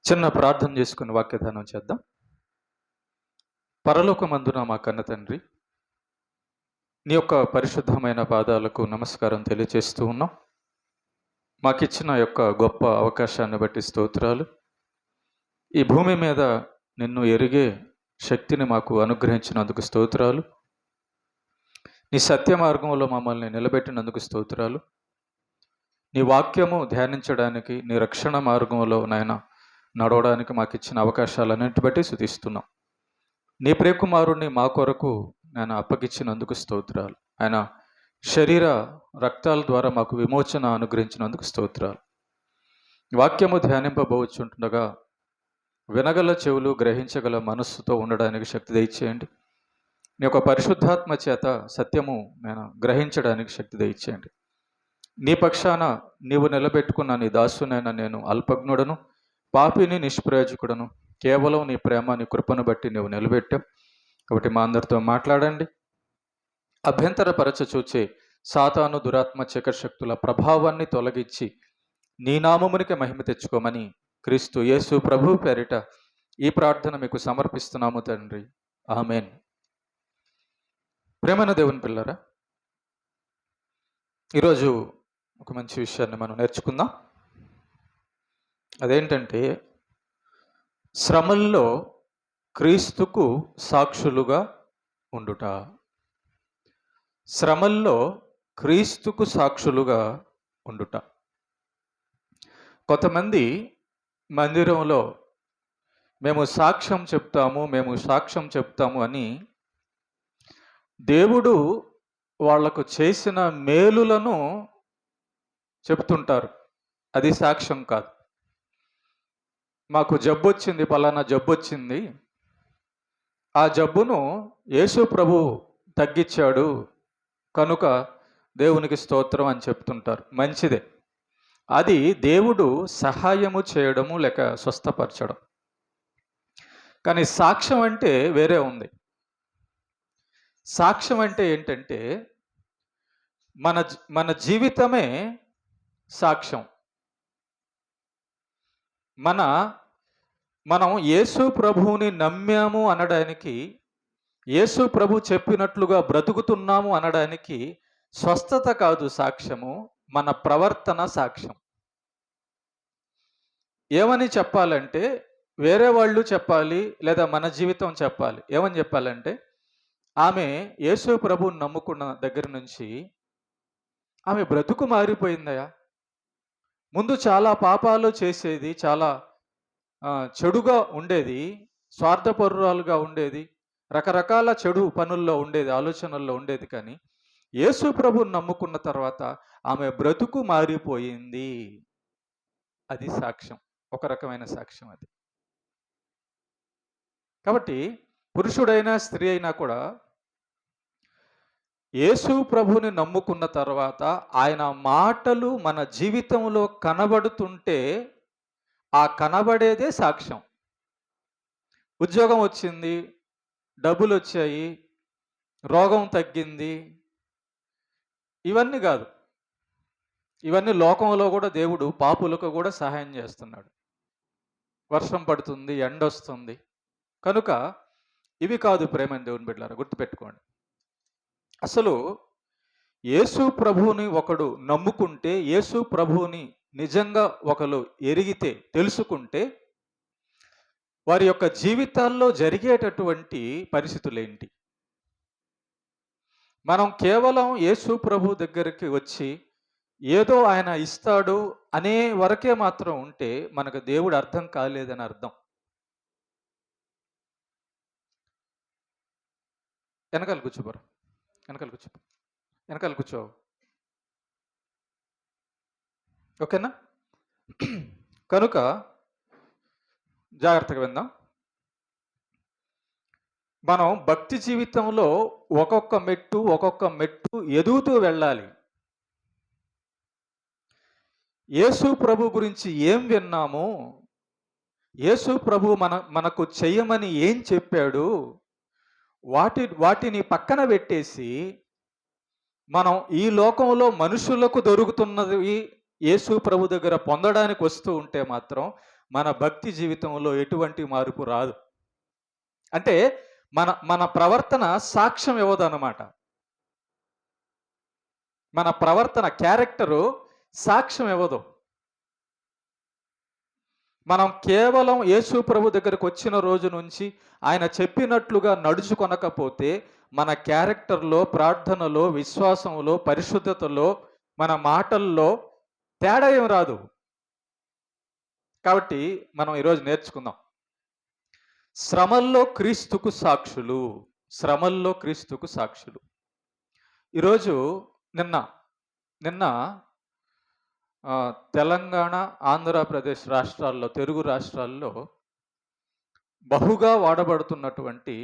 చిన్న ప్రార్థన చేసుకుని వాక్యదానం చేద్దాం. పరలోకమందున మా కన్న తండ్రి, నీ యొక్క పరిశుద్ధమైన పాదాలకు నమస్కారం తెలియజేస్తూ ఉన్నాం. మాకిచ్చిన యొక్క గొప్ప అవకాశాన్ని బట్టి స్తోత్రాలు. ఈ భూమి మీద నిన్ను ఎరిగే శక్తిని మాకు అనుగ్రహించినందుకు స్తోత్రాలు. నీ సత్య మార్గంలో మమ్మల్ని నిలబెట్టినందుకు స్తోత్రాలు. నీ వాక్యము ధ్యానించడానికి, నీ రక్షణ మార్గంలో నాయన నడవడానికి మాకు ఇచ్చిన అవకాశాలన్నింటి బట్టి స్తుతిస్తున్నాం. నీ ప్రియకుమారుణ్ణి మా కొరకు ఆయన అప్పగించినందుకు స్తోత్రాలు. ఆయన శరీర రక్తాల ద్వారా మాకు విమోచన అనుగ్రహించినందుకు స్తోత్రాలు. వాక్యము ధ్యానింపబోచుంటుండగా వినగల చెవులు, గ్రహించగల మనస్సుతో ఉండడానికి శక్తి దయచేయండి. నీ యొక్క పరిశుద్ధాత్మ చేత సత్యము నేను గ్రహించడానికి శక్తి దయచేయండి. నీ పక్షాన నీవు నిలబెట్టుకున్న నీ దాసునైనా నేను అల్పజ్ఞుడను, పాపిని, నిష్ప్రయోజకుడను. కేవలం నీ ప్రేమ, నీ కృపను బట్టి నువ్వు నిలబెట్టావు. కాబట్టి మా అందరితో మాట్లాడండి. అభ్యంతరపరచ చూచే సాతాను, దురాత్మ, చీకటి ప్రభావాన్ని తొలగించి నీ నామమునికి మహిమ తెచ్చుకోమని క్రీస్తు యేసు ప్రభు పేరిట ఈ ప్రార్థన మీకు సమర్పిస్తున్నాము తండ్రి. ఆమేన్. ప్రేమైన దేవుని పిల్లరా, ఈరోజు ఒక మంచి విషయాన్ని మనం నేర్చుకుందాం. అదేంటంటే, శ్రమల్లో క్రీస్తుకు సాక్షులుగా ఉండుట. శ్రమల్లో క్రీస్తుకు సాక్షులుగా ఉండుట. కొంతమంది మందిరంలో మేము సాక్ష్యం చెప్తాము అని దేవుడు వాళ్లకు చేసిన మేలులను చెప్తుంటారు. అది సాక్ష్యం కాదు. మాకు జబ్బు వచ్చింది, పలానా జబ్బు వచ్చింది, ఆ జబ్బును యేసు ప్రభు తగ్గించాడు కనుక దేవునికి స్తోత్రం అని చెప్తుంటారు. మంచిదే. అది దేవుడు సహాయము చేయడము లేక స్వస్థపరచడం. కానీ సాక్ష్యం అంటే వేరే ఉంది. సాక్ష్యం అంటే ఏంటంటే మన జీవితమే సాక్ష్యం. మనం యేసు ప్రభువుని నమ్మాము అనడానికి, యేసు ప్రభు చెప్పినట్లుగా బ్రతుకుతున్నాము అనడానికి స్వస్థత కాదు సాక్ష్యము, మన ప్రవర్తన సాక్ష్యం. ఏమని చెప్పాలంటే, వేరే వాళ్ళు చెప్పాలి లేదా మన జీవితం చెప్పాలి. ఏమని చెప్పాలంటే, ఆమె యేసు ప్రభువుని నమ్ముకున్న దగ్గర నుంచి ఆమె బ్రతుకు మారిపోయిందయా. ముందు చాలా పాపాలు చేసేది, చాలా చెడుగా ఉండేది, స్వార్థపరురాలుగా ఉండేది, రకరకాల చెడు పనుల్లో ఉండేది, ఆలోచనల్లో ఉండేది. కానీ యేసు ప్రభువుని నమ్ముకున్న తర్వాత ఆమె బ్రతుకు మారిపోయింది. అది సాక్ష్యం, ఒక రకమైన సాక్ష్యం అది. కాబట్టి పురుషుడైనా స్త్రీ అయినా కూడా యేసు ప్రభువుని నమ్ముకున్న తర్వాత ఆయన మాటలు మన జీవితంలో కనబడుతుంటే ఆ కనబడేదే సాక్ష్యం. ఉద్యోగం వచ్చింది, డబ్బులు వచ్చాయి, రోగం తగ్గింది, ఇవన్నీ కాదు. ఇవన్నీ లోకంలో కూడా దేవుడు పాపులకు కూడా సహాయం చేస్తున్నాడు. వర్షం పడుతుంది, ఎండ వస్తుంది. కనుక ఇవి కాదు ప్రేమ దేవుని బిడ్డలారా, గుర్తుపెట్టుకోండి. అసలు యేసు ప్రభువుని ఒకడు నమ్ముకుంటే, యేసు ప్రభువుని నిజంగా ఒకరు ఎరిగితే, తెలుసుకుంటే, వారి యొక్క జీవితాల్లో జరిగేటటువంటి పరిస్థితులేంటి? మనం కేవలం యేసు ప్రభు దగ్గరికి వచ్చి ఏదో ఆయన ఇస్తాడు అనే వరకే మాత్రం ఉంటే మనకు దేవుడు అర్థం కాలేదని అర్థం. వెనకాల కూర్చోబరు, వెనకాల కూర్చో. ఓకేనా? కనుక జాగ్రత్తగా విందాం. మనం భక్తి జీవితంలో ఒక్కొక్క మెట్టు ఎదుగుతూ వెళ్ళాలి. యేసు ప్రభు గురించి ఏం విన్నాము, యేసు ప్రభు మనకు చెయ్యమని ఏం చెప్పాడు, వాటిని పక్కన పెట్టేసి మనం ఈ లోకంలో మనుషులకు దొరుకుతున్నది యేసు ప్రభు దగ్గర పొందడానికి వస్తూ ఉంటే మాత్రం మన భక్తి జీవితంలో ఎటువంటి మార్పు రాదు. అంటే మన మన ప్రవర్తన సాక్ష్యం ఇవ్వదన్నమాట. మన ప్రవర్తన క్యారెక్టరు సాక్ష్యం ఇవ్వదు. మనం కేవలం యేసు ప్రభు దగ్గరకు వచ్చిన రోజు నుంచి ఆయన చెప్పినట్లుగా నడుచుకొనకపోతే మన క్యారెక్టర్‌లో, ప్రార్థనలో, విశ్వాసంలో, పరిశుద్ధతలో, మన మాటల్లో తేడా ఏమి రాదు. కాబట్టి మనం ఈరోజు నేర్చుకుందాం. శ్రమల్లో క్రీస్తుకు సాక్షులు. శ్రమల్లో క్రీస్తుకు సాక్షులు. ఈరోజు నిన్న నిన్న తెలంగాణ, ఆంధ్రప్రదేశ్ రాష్ట్రాల్లో, తెలుగు రాష్ట్రాల్లో బహుగా వాడబడుతున్నటువంటి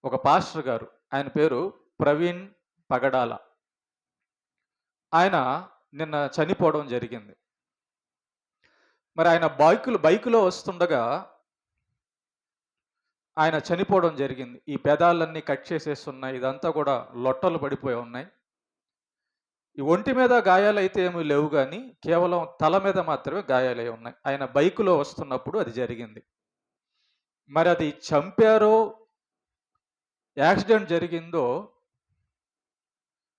ఒక పాస్టర్ గారు. ఆయన పేరు ప్రవీణ్ పగడాల. ఆయన నిన్న చనిపోవడం జరిగింది. మరి ఆయన బైకులో వస్తుండగా ఆయన చనిపోవడం జరిగింది. ఈ పెదాలన్నీ కట్ చేసేస్తున్నాయి. ఇదంతా కూడా లొట్టలు పడిపోయి ఉన్నాయి. ఈ ఒంటి మీద గాయాలైతే ఏమీ లేవు కానీ కేవలం తల మీద మాత్రమే గాయాలై ఉన్నాయి. ఆయన బైకులో వస్తున్నప్పుడు అది జరిగింది. మరి అది చంపారో, యాక్సిడెంట్ జరిగిందో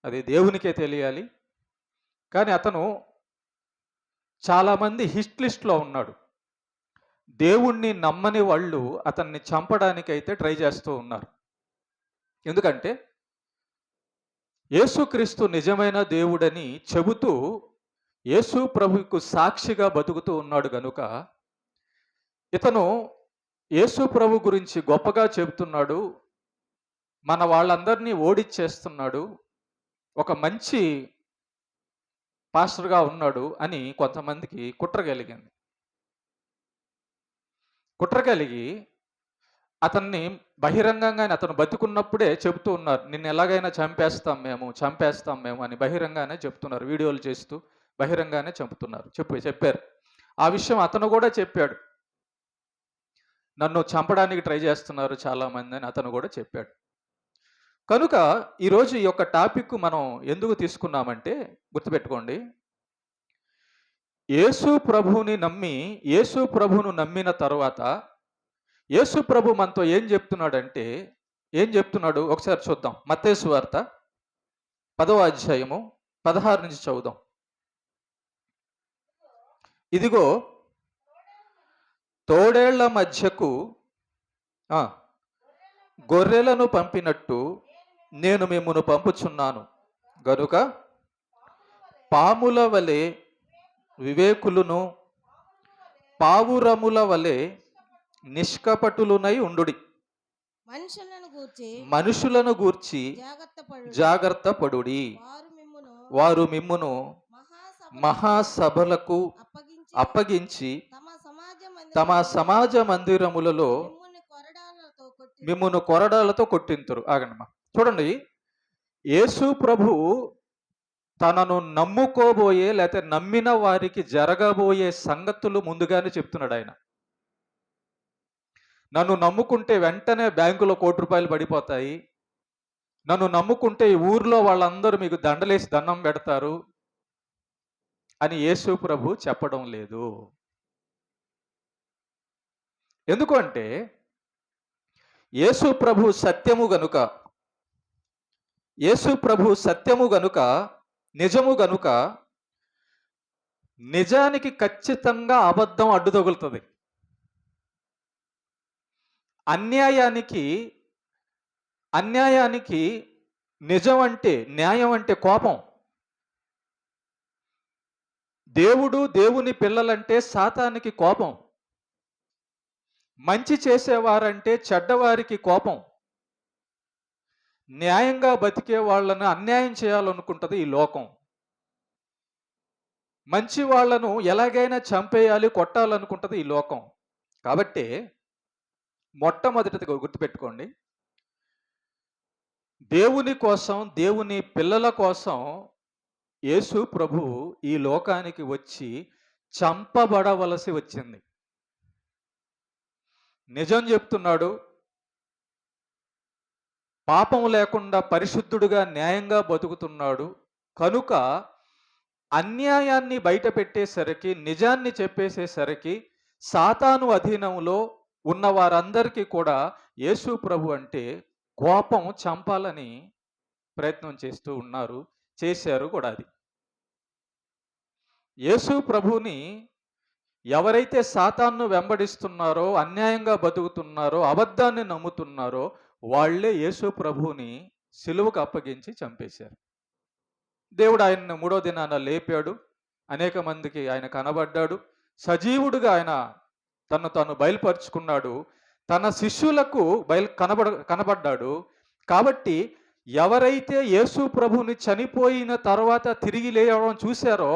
అది దేవునికే తెలియాలి. కానీ అతను చాలామంది హిట్ లిస్ట్లో ఉన్నాడు. దేవుణ్ణి నమ్మని వాళ్ళు అతన్ని చంపడానికైతే ట్రై చేస్తూ ఉన్నారు. ఎందుకంటే యేసుక్రీస్తు నిజమైన దేవుడని చెబుతూ యేసు ప్రభువుకు సాక్షిగా బతుకుతూ ఉన్నాడు గనుక ఇతను యేసు ప్రభు గురించి గొప్పగా చెబుతున్నాడు. మన వాళ్ళందరినీ ఓడిచ్చేస్తున్నాడు. ఒక మంచి పాస్టర్గా ఉన్నాడు అని కొంతమందికి కుట్ర కలిగి అతన్ని బహిరంగంగానే అతను బతికున్నప్పుడే చెబుతూ ఉన్నారు. నిన్ను ఎలాగైనా చంపేస్తాం మేము అని బహిరంగానే చెప్తున్నారు. వీడియోలు చేస్తూ బహిరంగానే చంపుతున్నారు. చెప్పారు. ఆ విషయం అతను కూడా చెప్పాడు. నన్ను చంపడానికి ట్రై చేస్తున్నారు చాలామంది అని అతను కూడా చెప్పాడు. కనుక ఈరోజు ఈ యొక్క టాపిక్ మనం ఎందుకు తీసుకున్నామంటే గుర్తుపెట్టుకోండి. యేసు ప్రభువును నమ్మిన తర్వాత యేసు ప్రభు మనతో ఏం చెప్తున్నాడు ఒకసారి చూద్దాం. మత్తయి సువార్త 10వ అధ్యాయము 16 నుంచి చదువుదాం. ఇదిగో తోడేళ్ల మధ్యకు గొర్రెలను పంపినట్టు నేను మిమ్మును పంపుచున్నాను గనుక పాముల వలె వివేకులను, పావురముల వలె నిష్కపటులునై ఉండుడి. మనుషులను గూర్చి జాగ్రత్త పడుడి. వారు మిమ్మును మహాసభలకు అప్పగించి తమ సమాజ మందిరములలో మిమ్మును కొరడాలతో కొట్టింతురు. ఆగండి చూడండి. యేసు ప్రభు తనను నమ్ముకోబోయే లేకపోతే నమ్మిన వారికి జరగబోయే సంగతులు ముందుగానే చెప్తున్నాడు. ఆయన నన్ను నమ్ముకుంటే వెంటనే బ్యాంకులో ₹1,00,00,000 పడిపోతాయి. నన్ను నమ్ముకుంటే ఈ ఊర్లో వాళ్ళందరూ మీకు దండలేసి దండం పెడతారు అని యేసు ప్రభు చెప్పడం లేదు. ఎందుకు అంటే యేసు ప్రభు సత్యము గనుక నిజము గనుక నిజానికి ఖచ్చితంగా అబద్ధం అడ్డు తగులుతుంది. అన్యాయానికి నిజం అంటే, న్యాయం అంటే కోపం. దేవుని పిల్లలంటే సాతానికి కోపం. మంచి చేసేవారంటే చెడ్డవారికి కోపం. న్యాయంగా బతికే వాళ్ళను అన్యాయం చేయాలనుకుంటుంది ఈ లోకం. మంచి వాళ్లను ఎలాగైనా చంపేయాలి, కొట్టాలనుకుంటుంది ఈ లోకం. కాబట్టి మొట్టమొదటిగా గుర్తుపెట్టుకోండి, దేవుని కోసం, దేవుని పిల్లల కోసం యేసు ప్రభువు ఈ లోకానికి వచ్చి చంపబడవలసి వచ్చింది. నిజం చెప్తున్నాడు. పాపం లేకుండా పరిశుద్ధుడుగా న్యాయంగా బతుకుతున్నాడు. కనుక అన్యాయాన్ని బయట పెట్టేసరికి, నిజాన్ని చెప్పేసేసరికి సాతాను అధీనంలో ఉన్న వారందరికీ కూడా యేసు ప్రభు అంటే కోపం చంపాలని ప్రయత్నం చేస్తూ ఉన్నారు. చేశారు కూడా అది. యేసు ప్రభువుని ఎవరైతే సాతానును వెంబడిస్తున్నారో, అన్యాయంగా బతుకుతున్నారో, అబద్ధాన్ని నమ్ముతున్నారో వాళ్ళే యేసు ప్రభువుని సిలువకు అప్పగించి చంపేశారు. దేవుడు ఆయనను మూడో దినాన లేపాడు. అనేక మందికి ఆయన కనబడ్డాడు. సజీవుడుగా ఆయన తను తాను బయలుపరుచుకున్నాడు. తన శిష్యులకు కనబడ్డాడు. కాబట్టి ఎవరైతే యేసు ప్రభువుని చనిపోయిన తర్వాత తిరిగి లేవడం చూశారో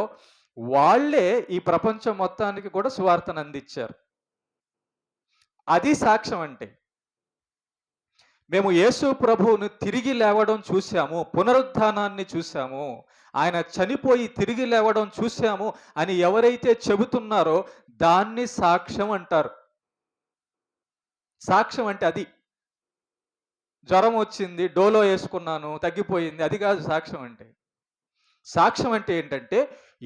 వాళ్ళే ఈ ప్రపంచం మొత్తానికి కూడా సువార్తను అందించారు. అది సాక్ష్యం అంటే. మేము యేసు ప్రభువును తిరిగి లేవడం చూశాము, పునరుత్థానాన్ని చూశాము, ఆయన చనిపోయి తిరిగి లేవడం చూశాము అని ఎవరైతే చెబుతున్నారో దాన్ని సాక్ష్యం అంటారు. సాక్ష్యం అంటే అది. జ్వరం వచ్చింది, డోలో వేసుకున్నాను, తగ్గిపోయింది, అది కాదు సాక్ష్యం అంటే. సాక్ష్యం అంటే ఏంటంటే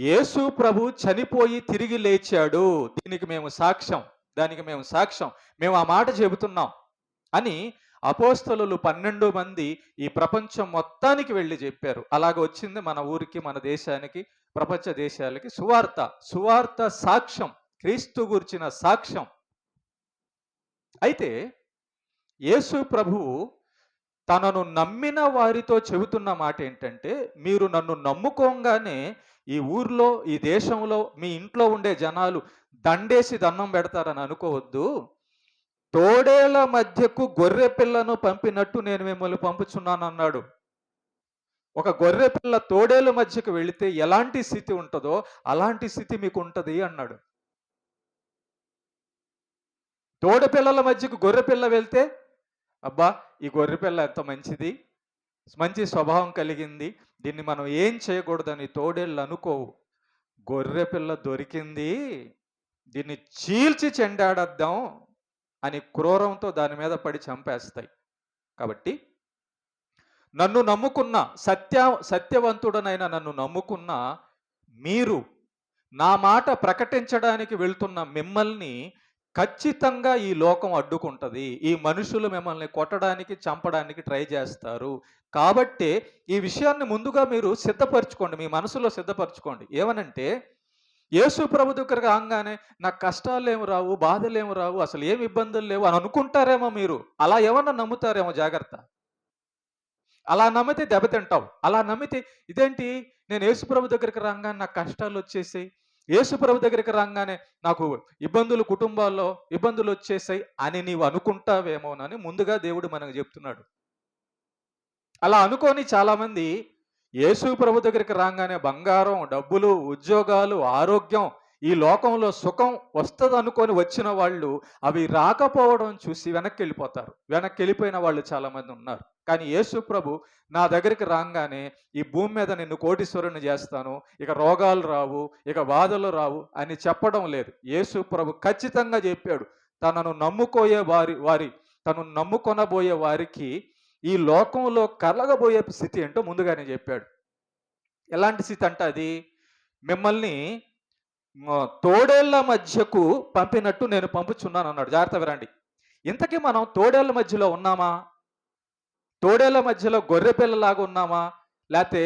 యేసు ప్రభు చనిపోయి తిరిగి లేచాడు, దీనికి మేము సాక్ష్యం, దానికి మేము సాక్ష్యం, మేము ఆ మాట చెబుతున్నాం అని అపోస్తలులు 12 మంది ఈ ప్రపంచం మొత్తానికి వెళ్ళి చెప్పారు. అలాగ వచ్చింది మన ఊరికి, మన దేశానికి, ప్రపంచ దేశాలకి సువార్త. సువార్త సాక్ష్యం, క్రీస్తు గురించిన సాక్ష్యం. అయితే యేసు ప్రభువు తనను నమ్మిన వారితో చెబుతున్న మాట ఏంటంటే, మీరు నన్ను నమ్ముకోగానే ఈ ఊర్లో, ఈ దేశంలో, మీ ఇంట్లో ఉండే జనాలు దండేసి దండం పెడతారని అనుకోవద్దు. తోడేళ్ల మధ్యకు గొర్రె పిల్లను పంపినట్టు నేను మిమ్మల్ని పంపుచున్నాను అన్నాడు. ఒక గొర్రె పిల్ల తోడేళ్ల మధ్యకు వెళితే ఎలాంటి స్థితి ఉంటుందో అలాంటి స్థితి మీకు ఉంటుంది అన్నాడు. తోడ పిల్లల మధ్యకు గొర్రె పిల్ల వెళ్తే, అబ్బా ఈ గొర్రె పిల్ల ఎంత మంచిది, మంచి స్వభావం కలిగింది, దీన్ని మనం ఏం చేయకూడదని తోడేళ్ళు అనుకోవు. గొర్రె పిల్ల దొరికింది, దీన్ని చీల్చి చెండాడద్దాం అని క్రూరంతో దాని మీద పడి చంపేస్తాయి. కాబట్టి నన్ను నమ్ముకున్న సత్యవంతుడనైన నన్ను నమ్ముకున్న మీరు, నా మాట ప్రకటించడానికి వెళ్తున్న మిమ్మల్ని ఖచ్చితంగా ఈ లోకం అడ్డుకుంటుంది. ఈ మనుషులు మిమ్మల్ని కొట్టడానికి, చంపడానికి ట్రై చేస్తారు. కాబట్టి ఈ విషయాన్ని ముందుగా మీరు సిద్ధపరచుకోండి, మీ మనసులో సిద్ధపరచుకోండి. ఏమనంటే యేసు ప్రభు దగ్గరకు రాగానే నాకు కష్టాలు ఏమి రావు, బాధలు ఏమి రావు, అసలు ఏమి ఇబ్బందులు లేవు అని అనుకుంటారేమో మీరు. అలా ఏమన్నా నమ్ముతారేమో, జాగ్రత్త. అలా నమ్మితే దెబ్బతింటావు. అలా నమ్మితే ఇదేంటి, నేను యేసు ప్రభు దగ్గరికి రాగానే నాకు కష్టాలు వచ్చేసాయి, యేసు ప్రభు దగ్గరికి రాగానే నాకు ఇబ్బందులు, కుటుంబాల్లో ఇబ్బందులు వచ్చేసాయి అని నీవు అనుకుంటావేమోనని ముందుగా దేవుడు మనకు చెప్తున్నాడు. అలా అనుకొని చాలామంది యేసు ప్రభు దగ్గరికి రాగానే బంగారం, డబ్బులు, ఉద్యోగాలు, ఆరోగ్యం, ఈ లోకంలో సుఖం వస్తుంది అనుకొని వచ్చిన వాళ్ళు అవి రాకపోవడం చూసి వెనక్కి వెళ్ళిపోతారు. వెనక్కి వెళ్ళిపోయిన వాళ్ళు చాలామంది ఉన్నారు. కానీ యేసు ప్రభు నా దగ్గరికి రాగానే ఈ భూమి మీద నిన్ను కోటీశ్వరుని చేస్తాను, ఇక రోగాలు రావు, ఇక బాధలు రావు అని చెప్పడం లేదు. యేసు ప్రభు ఖచ్చితంగా చెప్పాడు, తనను తను నమ్ముకొనబోయే వారికి ఈ లోకంలో కలగబోయే స్థితి ఏంటో ముందుగానే చెప్పాడు. ఎలాంటి స్థితి అంటే అది, మిమ్మల్ని తోడేళ్ల మధ్యకు పంపినట్టు నేను పంపుచున్నాను అన్నాడు. జాగ్రత్త వినండి. ఇంతకీ మనం తోడేళ్ల మధ్యలో ఉన్నామా? తోడేళ్ల మధ్యలో గొర్రె పిల్లలాగా ఉన్నామా? లేకపోతే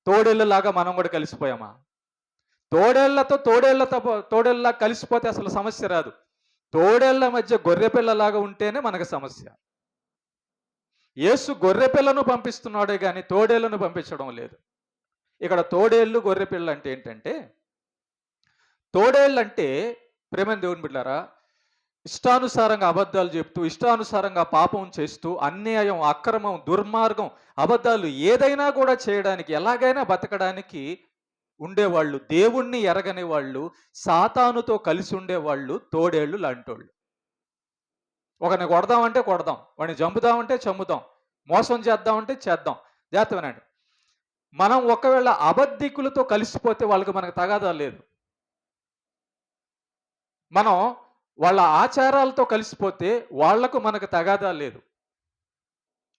తోడేళ్ళలాగా మనం కూడా కలిసిపోయామా? తోడేళ్ళలా కలిసిపోతే అసలు సమస్య రాదు. తోడేళ్ల మధ్య గొర్రె పిల్లలాగా ఉంటేనే మనకు సమస్య. యేసు గొర్రె పిల్లను పంపిస్తున్నాడే కానీ తోడేళ్లను పంపించడం లేదు. ఇక్కడ తోడేళ్ళు, గొర్రె పిల్ల అంటే ఏంటంటే, తోడేళ్ళు అంటే ప్రేమ దేవుని బిడ్డారా, ఇష్టానుసారంగా అబద్ధాలు చెప్తూ, ఇష్టానుసారంగా పాపం చేస్తూ, అన్యాయం, అక్రమం, దుర్మార్గం, అబద్ధాలు ఏదైనా కూడా చేయడానికి, ఎలాగైనా బతకడానికి ఉండేవాళ్ళు, దేవుణ్ణి ఎరగని వాళ్ళు, సాతానుతో కలిసి ఉండేవాళ్ళు తోడేళ్ళు లాంటోళ్ళు. ఒకరిని కొడదామంటే కొడదాం, వాడిని చంపుదామంటే చంపుదాం, మోసం చేద్దామంటే చేద్దాం. జాగ్రత్త వినండి. మనం ఒకవేళ అబద్ధికులతో కలిసిపోతే వాళ్ళకి మనకు తగాదా లేదు. మనం వాళ్ళ ఆచారాలతో కలిసిపోతే వాళ్లకు మనకు తగాదా లేదు.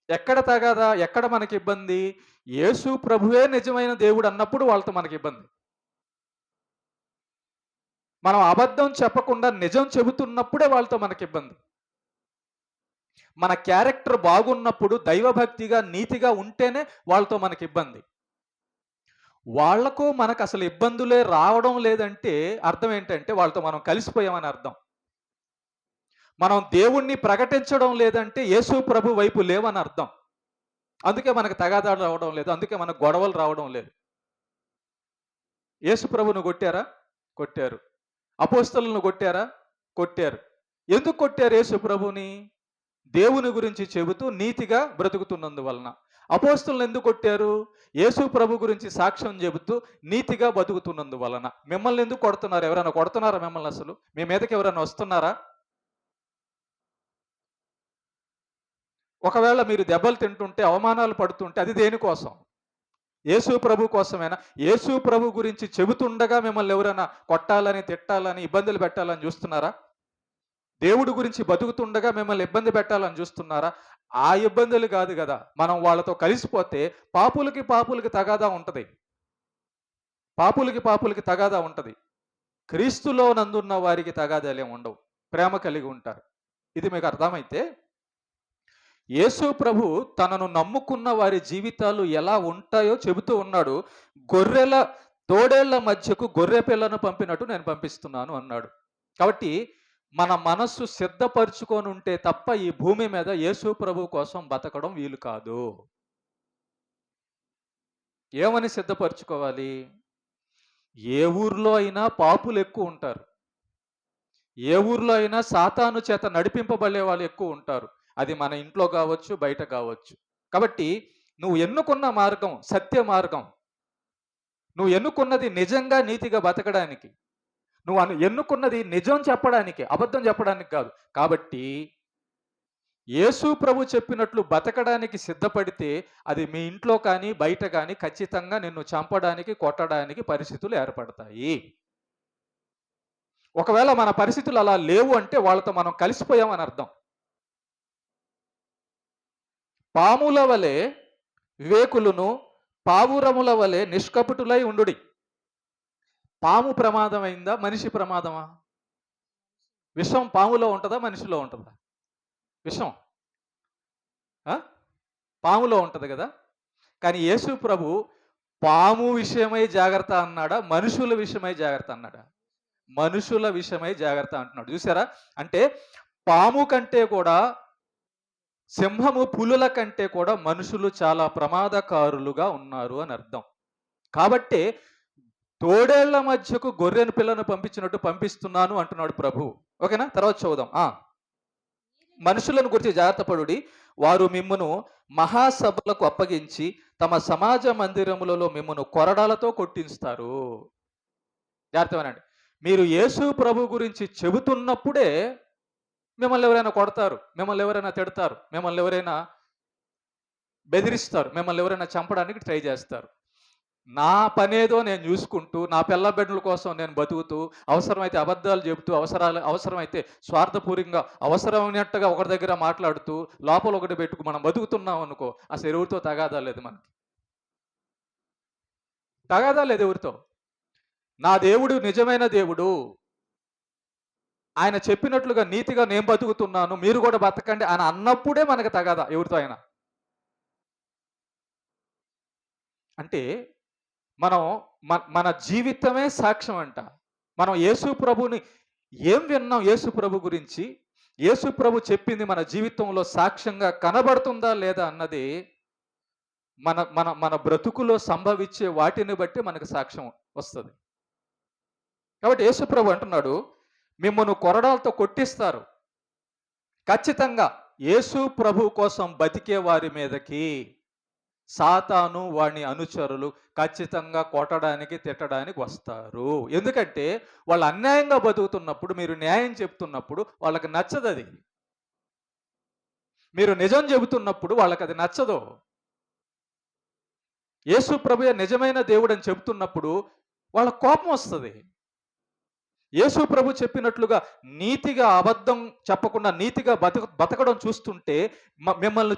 ఎక్కడ తగాదా, ఎక్కడ మనకి ఇబ్బంది? యేసు ప్రభువే నిజమైన దేవుడు అన్నప్పుడు వాళ్ళతో మనకి ఇబ్బంది. మనం అబద్ధం చెప్పకుండా నిజం చెబుతున్నప్పుడే వాళ్ళతో మనకి ఇబ్బంది. మన క్యారెక్టర్ బాగున్నప్పుడు దైవభక్తిగా, నీతిగా ఉంటేనే వాళ్ళతో మనకి ఇబ్బంది. వాళ్లకు మనకు అసలు ఇబ్బందులే రావడం లేదంటే అర్థం ఏంటంటే వాళ్ళతో మనం కలిసిపోయామని అర్థం. మనం దేవుణ్ణి ప్రకటించడం లేదంటే యేసు ప్రభు వైపు లేవని అర్థం. అందుకే మనకు తగాదాలు రావడం లేదు. అందుకే మనకు గొడవలు రావడం లేదు. యేసు ప్రభును కొట్టారా? కొట్టారు. అపోస్తలులను కొట్టారా? కొట్టారు. ఎందుకు కొట్టారు యేసు ప్రభుని? దేవుని గురించి చెబుతూ నీతిగా బ్రతుకుతున్నందువలన. అపోస్తలులను ఎందుకు కొట్టారు? యేసు ప్రభు గురించి సాక్ష్యం చెబుతూ నీతిగా బతుకుతున్నందువలన. మిమ్మల్ని ఎందుకు కొడుతున్నారు? ఎవరైనా కొడుతున్నారా మిమ్మల్ని అసలు? మీ మీదకి ఎవరైనా వస్తున్నారా? ఒకవేళ మీరు దెబ్బలు తింటుంటే, అవమానాలు పడుతుంటే అది దేనికోసం? యేసు ప్రభు కోసమేనా? యేసు ప్రభు గురించి చెబుతుండగా మిమ్మల్ని ఎవరైనా కొట్టాలని, తిట్టాలని, ఇబ్బందులు పెట్టాలని చూస్తున్నారా? దేవుడి గురించి బతుకుతుండగా మిమ్మల్ని ఇబ్బంది పెట్టాలని చూస్తున్నారా? ఆ ఇబ్బందులు కాదు కదా! మనం వాళ్ళతో కలిసిపోతే పాపులకి తగాదా ఉంటది. పాపులకి తగాదా ఉంటది. క్రీస్తులో నందున్న వారికి తగాదాలేం ఉండవు. ప్రేమ కలిగి ఉంటారు. ఇది మీకు అర్థమైతే యేసు ప్రభు తనను నమ్ముకున్న వారి జీవితాలు ఎలా ఉంటాయో చెబుతూ ఉన్నాడు. గొర్రెల తోడేళ్ల మధ్యకు గొర్రె పిల్లను పంపినట్టు నేను పంపిస్తున్నాను అన్నాడు. కాబట్టి మన మనస్సు సిద్ధపరచుకొని ఉంటే తప్ప ఈ భూమి మీద యేసు ప్రభు కోసం బతకడం వీలు కాదు. ఏమని సిద్ధపరచుకోవాలి? ఏ ఊర్లో అయినా పాపులు ఎక్కువ ఉంటారు. ఏ ఊర్లో అయినా సాతాను చేత నడిపింపబడే వాళ్ళు ఎక్కువ ఉంటారు. అది మన ఇంట్లో కావచ్చు, బయట కావచ్చు. కాబట్టి నువ్వు ఎన్నుకున్న మార్గం సత్య మార్గం. నువ్వు ఎన్నుకున్నది నిజంగా నీతిగా బతకడానికి. నువ్వు ఎన్నుకున్నది నిజం చెప్పడానికి, అబద్ధం చెప్పడానికి కాదు. కాబట్టి యేసు ప్రభు చెప్పినట్లు బతకడానికి సిద్ధపడితే అది మీ ఇంట్లో కానీ, బయట కానీ ఖచ్చితంగా నిన్ను చంపడానికి, కొట్టడానికి పరిస్థితులు ఏర్పడతాయి. ఒకవేళ మన పరిస్థితులు అలా లేవు అంటే వాళ్ళతో మనం కలిసిపోయామని అర్థం. పాముల వలె వివేకులను, పావురముల వలె నిష్కపటులై ఉండుడి. పాము ప్రమాదమైందా? మనిషి ప్రమాదమా? విషం పాములో ఉంటుందా? మనిషిలో ఉంటుందా? విషం పాములో ఉంటది కదా! కానీ యేసు ప్రభు పాము విషయమై జాగ్రత్త అన్నాడా? మనుషుల విషయమై జాగ్రత్త అన్నాడా? మనుషుల విషయమై జాగ్రత్త అంటున్నాడు. చూసారా? అంటే పాము కంటే కూడా, సింహము, పులుల కంటే కూడా మనుషులు చాలా ప్రమాదకారులుగా ఉన్నారు అని అర్థం. కాబట్టే తోడేళ్ల మధ్యకు గొర్రెను పిల్లను పంపించినట్టు పంపిస్తున్నాను అంటున్నాడు ప్రభు. ఓకేనా? తర్వాత చూద్దాం. మనుషులను గురించి జాగ్రత్త పడుడి. వారు మిమ్మును మహాసభలకు అప్పగించి తమ సమాజ మందిరములలో మిమ్మును కొరడాలతో కొట్టిస్తారు. జాగ్రత్తమేనండి. మీరు యేసు ప్రభు గురించి చెబుతున్నప్పుడే మిమ్మల్ని ఎవరైనా కొడతారు, మిమ్మల్ని ఎవరైనా తిడతారు, మిమ్మల్ని ఎవరైనా బెదిరిస్తారు, మిమ్మల్ని ఎవరైనా చంపడానికి ట్రై చేస్తారు. నా పనేదో నేను చూసుకుంటూ, నా పిల్ల బిడ్డల కోసం నేను బతుకుతూ, అవసరమైతే అబద్ధాలు చెబుతూ, అవసరమైతే స్వార్థపూర్యంగా అవసరమైనట్టుగా ఒకరి దగ్గర మాట్లాడుతూ, లోపల ఒకటి పెట్టుకు మనం బతుకుతున్నాం అనుకో, అసలు ఎవరితో తగాదా లేదు మనకి. తగాదా లేదు ఎవరితో. నా దేవుడు నిజమైన దేవుడు. ఆయన చెప్పినట్లుగా నీతిగా నేను బతుకుతున్నాను, మీరు కూడా బతకండి అని అన్నప్పుడే మనకు తగాదా ఎవరితో అయినా. అంటే మనం మన జీవితమే సాక్ష్యం అంట. మనం యేసు ప్రభుని ఏం విన్నాం? యేసు ప్రభు గురించి యేసు ప్రభు చెప్పింది మన జీవితంలో సాక్ష్యంగా కనబడుతుందా లేదా అన్నది మన మన మన బ్రతుకులో సంభవించే వాటిని బట్టి మనకు సాక్ష్యం వస్తుంది. కాబట్టి యేసు ప్రభు అంటున్నాడు, మిమ్మల్ని కొరడాలతో కొట్టిస్తారు. ఖచ్చితంగా యేసు ప్రభు కోసం బతికే వారి మీదకి సాతాను వాని అనుచరులు ఖచ్చితంగా కొట్టడానికి, తిట్టడానికి వస్తారు. ఎందుకంటే వాళ్ళు అన్యాయంగా బతుకుతున్నప్పుడు, మీరు న్యాయం చెప్తున్నప్పుడు వాళ్ళకి నచ్చదది. మీరు నిజం చెబుతున్నప్పుడు వాళ్ళకి అది నచ్చదు. యేసు ప్రభువే నిజమైన దేవుడు అని చెబుతున్నప్పుడు వాళ్ళ కోపం వస్తుంది. యేసు ప్రభు చెప్పినట్లుగా నీతిగా అబద్ధం చెప్పకుండా నీతిగా బతకడం చూస్తుంటే, మనల్ని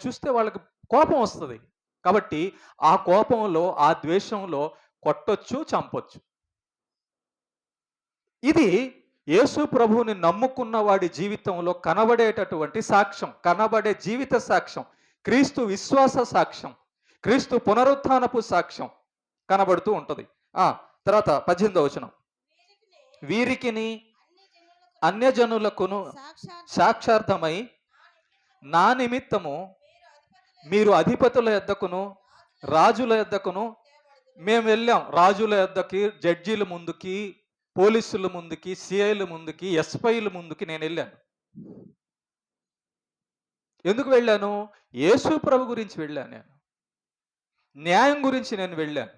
చూస్తే వాళ్ళకి కోపం వస్తుంది. కాబట్టి ఆ కోపంలో, ఆ ద్వేషంలో కొట్టొచ్చు, చంపొచ్చు. ఇది యేసు ప్రభువుని నమ్ముకున్న వాడి జీవితంలో కనబడేటటువంటి సాక్ష్యం, కనబడే జీవిత సాక్ష్యం, క్రీస్తు విశ్వాస సాక్ష్యం, క్రీస్తు పునరుత్థానపు సాక్ష్యం కనబడుతూ ఉంటుంది. తర్వాత 18వ వచనం, వీరికిని అన్యజనులకును సాక్షార్థమై నా నిమిత్తము మీరు అధిపతుల యొద్దకును రాజుల యొద్దకును మేము వెళ్ళాం. రాజుల యొద్దకి, జడ్జీల ముందుకి, పోలీసుల ముందుకి, సిఐల ముందుకి, ఎస్పైల ముందుకి నేను వెళ్ళాను. ఎందుకు వెళ్ళాను? యేసు ప్రభు గురించి వెళ్ళాను. నేను న్యాయం గురించి నేను వెళ్ళాను.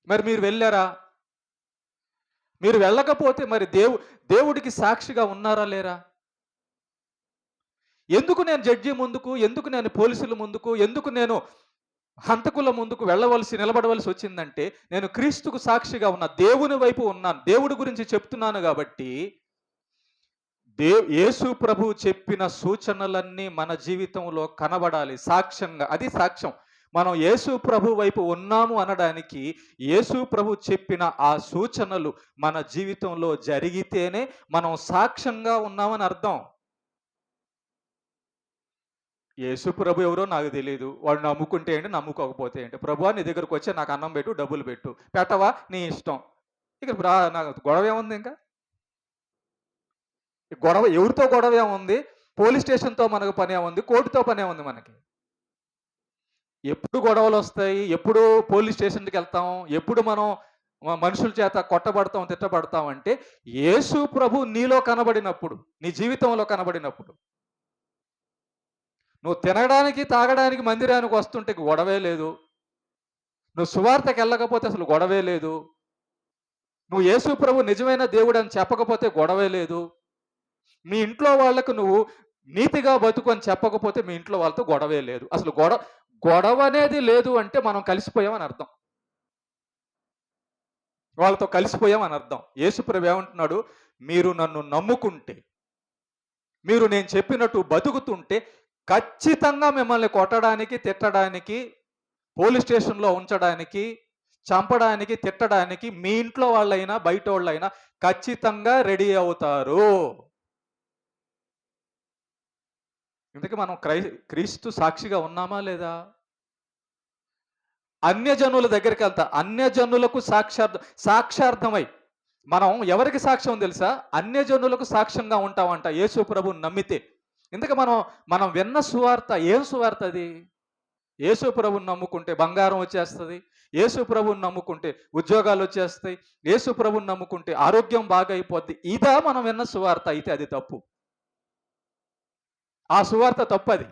మరి మీరు వెళ్ళారా? మీరు వెళ్ళకపోతే మరి దేవుడికి సాక్షిగా ఉన్నారా లేరా? ఎందుకు నేను జడ్జి ముందుకు, ఎందుకు నేను పోలీసుల ముందుకు, ఎందుకు నేను హంతకుల ముందుకు నిలబడవలసి వచ్చిందంటే, నేను క్రీస్తుకు సాక్షిగా ఉన్నా, దేవుని వైపు ఉన్నాను, దేవుడి గురించి చెప్తున్నాను. కాబట్టి యేసు ప్రభు చెప్పిన సూచనలన్నీ మన జీవితంలో కనబడాలి సాక్ష్యంగా. అది సాక్ష్యం. మనం యేసు ప్రభు వైపు ఉన్నాము అనడానికి యేసు ప్రభు చెప్పిన ఆ సూచనలు మన జీవితంలో జరిగితేనే మనం సాక్ష్యంగా ఉన్నామని అర్థం. యేసు ప్రభు ఎవరో నాకు తెలియదు, వాడు నమ్ముకుంటే ఏంటి, నమ్ముకోకపోతే ఏంటి, ప్రభువా నీ దగ్గరకు వచ్చి నాకు అన్నం పెట్టు, డబ్బులు పెట్టు, పెట్టవా నీ ఇష్టం. ఇక నాకు గొడవ ఏముంది? ఇంకా గొడవ ఎవరితో గొడవ ఏముంది? పోలీస్ స్టేషన్తో మనకు పని ఏముంది? కోర్టుతో పని ఏముంది మనకి? ఎప్పుడు గొడవలు వస్తాయి, ఎప్పుడు పోలీస్ స్టేషన్కి వెళ్తాం, ఎప్పుడు మనం మనుషుల చేత కొట్టబడతాం, తిట్టబడతాం అంటే యేసు ప్రభు నీలో కనబడినప్పుడు, నీ జీవితంలో కనబడినప్పుడు. నువ్వు తినడానికి తాగడానికి మందిరానికి వస్తుంటే గొడవే లేదు, నువ్వు సువార్తకి వెళ్ళకపోతే అసలు గొడవే లేదు, నువ్వు యేసు ప్రభు నిజమైన దేవుడు అని చెప్పకపోతే గొడవే లేదు, మీ ఇంట్లో వాళ్ళకు నువ్వు నీతిగా బతుకు అని చెప్పకపోతే మీ ఇంట్లో వాళ్ళతో గొడవే లేదు. అసలు గొడవ అనేది లేదు అంటే మనం కలిసిపోయామని అర్థం, వాళ్ళతో కలిసిపోయామని అర్థం. యేసు ప్రభు ఏమంటున్నాడు? మీరు నన్ను నమ్ముకుంటే, మీరు నేను చెప్పినట్టు బతుకుతుంటే ఖచ్చితంగా మిమ్మల్ని కొట్టడానికి, తిట్టడానికి, పోలీస్ స్టేషన్లో ఉంచడానికి, చంపడానికి, తిట్టడానికి మీ ఇంట్లో వాళ్ళైనా బయట వాళ్ళైనా ఖచ్చితంగా రెడీ అవుతారు. ఇందుకే మనం క్రీస్తు సాక్షిగా ఉన్నామా లేదా? అన్యజనుల దగ్గరికి వెళ్తా, అన్యజనులకు సాక్షార్థమై మనం ఎవరికి సాక్ష్యం తెలుసా? అన్యజనులకు సాక్ష్యంగా ఉంటామంట యేసు ప్రభువుని నమ్మితే. ఇందుకే మనం విన్న సువార్త ఏం సువార్త? అది యేసు ప్రభువుని నమ్ముకుంటే బంగారం వచ్చేస్తుంది, యేసు ప్రభువుని నమ్ముకుంటే ఉద్యోగాలు వచ్చేస్తాయి, యేసు ప్రభువుని నమ్ముకుంటే ఆరోగ్యం బాగా అయిపోద్ది. ఇదా మనం విన్న సువార్త? అయితే అది తప్పు. ఆ సువార్త తప్పది.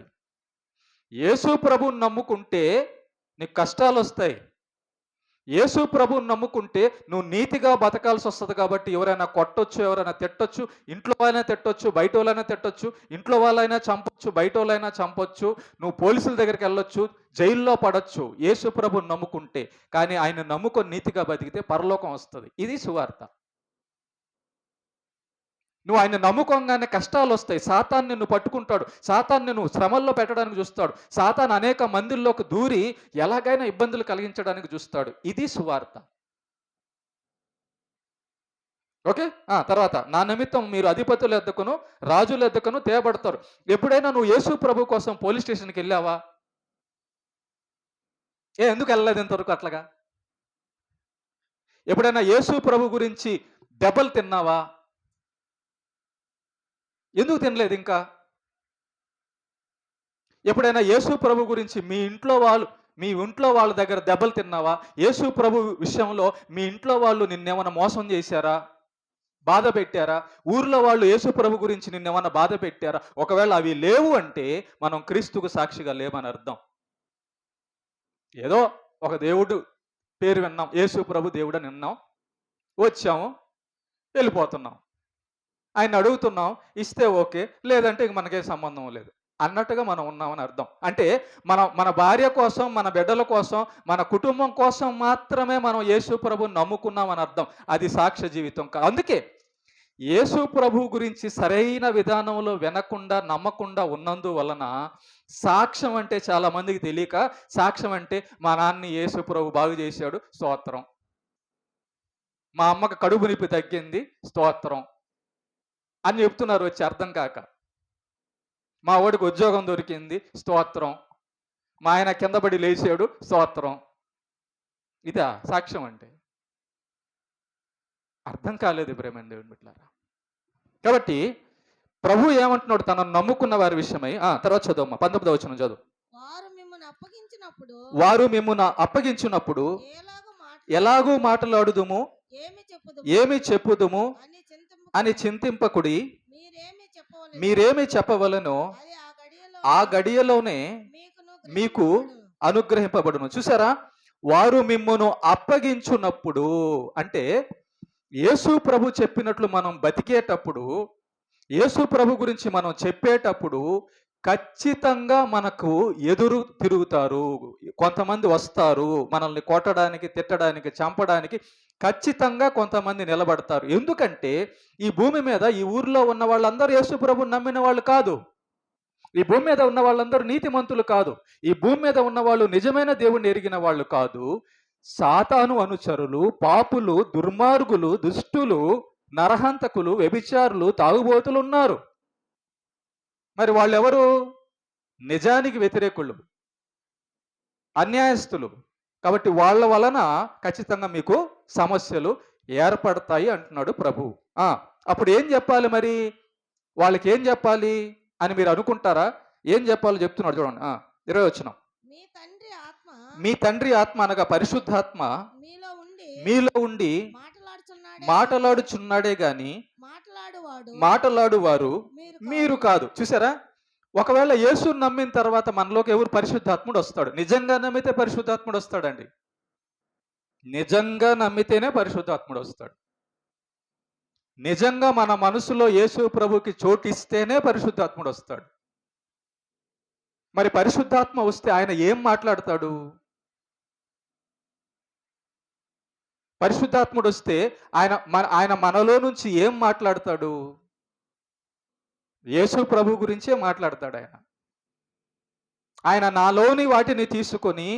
యేసు ప్రభువుని నమ్ముకుంటే నీకు కష్టాలు వస్తాయి, యేసు ప్రభువుని నమ్ముకుంటే నువ్వు నీతిగా బతకాల్సి వస్తుంది. కాబట్టి ఎవరైనా కొట్టొచ్చు, ఎవరైనా తిట్టొచ్చు, ఇంట్లో వాళ్ళైనా తిట్టొచ్చు, బయట వాళ్ళైనా తిట్టొచ్చు, ఇంట్లో వాళ్ళైనా చంపొచ్చు, బయట వాళ్ళైనా చంపొచ్చు, నువ్వు పోలీసుల దగ్గరికి వెళ్ళొచ్చు, జైల్లో పడొచ్చు యేసు ప్రభువుని నమ్ముకుంటే. కానీ ఆయన నమ్ముకొని నీతిగా బతికితే పరలోకం వస్తుంది. ఇది సువార్త. నువ్వు ఆయన నమ్ముకోగానే కష్టాలు వస్తాయి, సాతాను నిన్ను పట్టుకుంటాడు, సాతాను నిన్ను శ్రమల్లో పెట్టడానికి చూస్తాడు, సాతాను అనేక మందిల్లోకి దూరి ఎలాగైనా ఇబ్బందులు కలిగించడానికి చూస్తాడు. ఇది సువార్త. ఓకే. తర్వాత నా నిమిత్తం మీరు అధిపతుల యొద్దకును రాజుల యొద్దకును తేబడతారు. ఎప్పుడైనా నువ్వు యేసు ప్రభు కోసం పోలీస్ స్టేషన్కి వెళ్ళావా? ఎందుకు వెళ్ళలేదు ఇంతవరకు అట్లాగా? ఎప్పుడైనా యేసు ప్రభు గురించి దెబ్బలు తిన్నావా? ఎందుకు తినలేదు ఇంకా? ఎప్పుడైనా యేసు ప్రభు గురించి మీ ఇంట్లో వాళ్ళ దగ్గర దెబ్బలు తిన్నావా? యేసు ప్రభు విషయంలో మీ ఇంట్లో వాళ్ళు నిన్నేమన్నా మోసం చేశారా, బాధ పెట్టారా? ఊర్లో వాళ్ళు యేసు ప్రభు గురించి నిన్నేమన్నా బాధ పెట్టారా? ఒకవేళ అవి లేవు అంటే మనం క్రీస్తుకు సాక్షిగా లేమని అర్థం. ఏదో ఒక దేవుడు పేరు విన్నాం, యేసు ప్రభు దేవుడు అని విన్నాం, వచ్చాము, వెళ్ళిపోతున్నాం, ఆయన అడుగుతున్నాం, ఇస్తే ఓకే, లేదంటే ఇక మనకే సంబంధం లేదు అన్నట్టుగా మనం ఉన్నామని అర్థం. అంటే మన భార్య కోసం, మన బిడ్డల కోసం, మన కుటుంబం కోసం మాత్రమే మనం యేసు ప్రభువుని నమ్ముకున్నామని అర్థం. అది సాక్ష్య జీవితం. అందుకే యేసు ప్రభు గురించి సరైన విధానంలో వినకుండా, నమ్మకుండా ఉన్నందువలన సాక్ష్యం అంటే చాలా మందికి తెలియక, సాక్ష్యం అంటే మా నాన్నని యేసు ప్రభు బాగు చేశాడు, స్తోత్రం, మా అమ్మకి కడుపు నొప్పి తగ్గింది, స్తోత్రం అని చెప్తున్నారు వచ్చి అర్థం కాక. మా వాడికి ఉద్యోగం దొరికింది, స్తోత్రం. మా ఆయన కింద పడి లేచాడు, స్తోత్రం. ఇదా సాక్ష్యం అంటే? అర్థం కాలేదు ప్రేమ దేవుని బిడ్డలారా. కాబట్టి ప్రభు ఏమంటున్నాడు తనను నమ్ముకున్న వారి విషయమై? తర్వాత చదువు 19వ వచనం చదువు. వారు మిమ్మును అప్పగించినప్పుడు ఎలాగూ మాట్లాడుదుము, ఏమి చెప్పుదుము అని చింతింపకుడి. మీరేమి చెప్పవలనో ఆ గడియలోనే మీకు అనుగ్రహింపబడును. చూసారా, వారు మిమ్మును అప్పగించున్నప్పుడు అంటే యేసు ప్రభు చెప్పినట్లు మనం బతికేటప్పుడు, యేసు ప్రభు గురించి మనం చెప్పేటప్పుడు ఖచ్చితంగా మనకు ఎదురు తిరుగుతారు. కొంతమంది వస్తారు మనల్ని కొట్టడానికి, తిట్టడానికి, చంపడానికి. ఖచ్చితంగా కొంతమంది నిలబడతారు. ఎందుకంటే ఈ భూమి మీద, ఈ ఊర్లో ఉన్న వాళ్ళందరూ యేసు ప్రభువుని నమ్మిన వాళ్ళు కాదు. ఈ భూమి మీద ఉన్న వాళ్ళందరూ నీతిమంతులు కాదు. ఈ భూమి మీద ఉన్న వాళ్ళు నిజమైన దేవుణ్ణి ఎరిగిన వాళ్ళు కాదు. సాతాను అనుచరులు, పాపులు, దుర్మార్గులు, దుష్టులు, నరహంతకులు, వ్యభిచారులు, తాగుబోతులు ఉన్నారు. మరి వాళ్ళెవరు? నిజానికి వ్యతిరేకులు, అన్యాయస్తులు. కాబట్టి వాళ్ళ వలన ఖచ్చితంగా మీకు సమస్యలు ఏర్పడతాయి అంటున్నాడు ప్రభు. అప్పుడు ఏం చెప్పాలి మరి? వాళ్ళకి ఏం చెప్పాలి అని మీరు అనుకుంటారా? ఏం చెప్పాలో చెప్తున్నాడు చూడండి. 20వ వచనం. మీ తండ్రి ఆత్మ అనగా పరిశుద్ధాత్మ మీలో ఉండి మాట్లాడుచున్నాడే గాని మాట్లాడువారు మీరు కాదు. చూసారా, ఒకవేళ యేసుని నమ్మిన తర్వాత మనలోకి ఎవరు? పరిశుద్ధాత్ముడు వస్తాడు. నిజంగా నమ్మితే పరిశుద్ధాత్ముడు వస్తాడండి. నిజంగా నమ్మితేనే పరిశుద్ధాత్ముడు వస్తాడు. నిజంగా మన మనసులో యేసు ప్రభుకి చోటిస్తేనే పరిశుద్ధాత్ముడు వస్తాడు. మరి పరిశుద్ధాత్మ వస్తే ఆయన ఏం మాట్లాడతాడు? పరిశుద్ధాత్ముడు వస్తే ఆయన మనలో నుంచి ఏం మాట్లాడతాడు? యేసు ప్రభు గురించే మాట్లాడతాడు. ఆయన నాలోని వాటిని తీసుకొని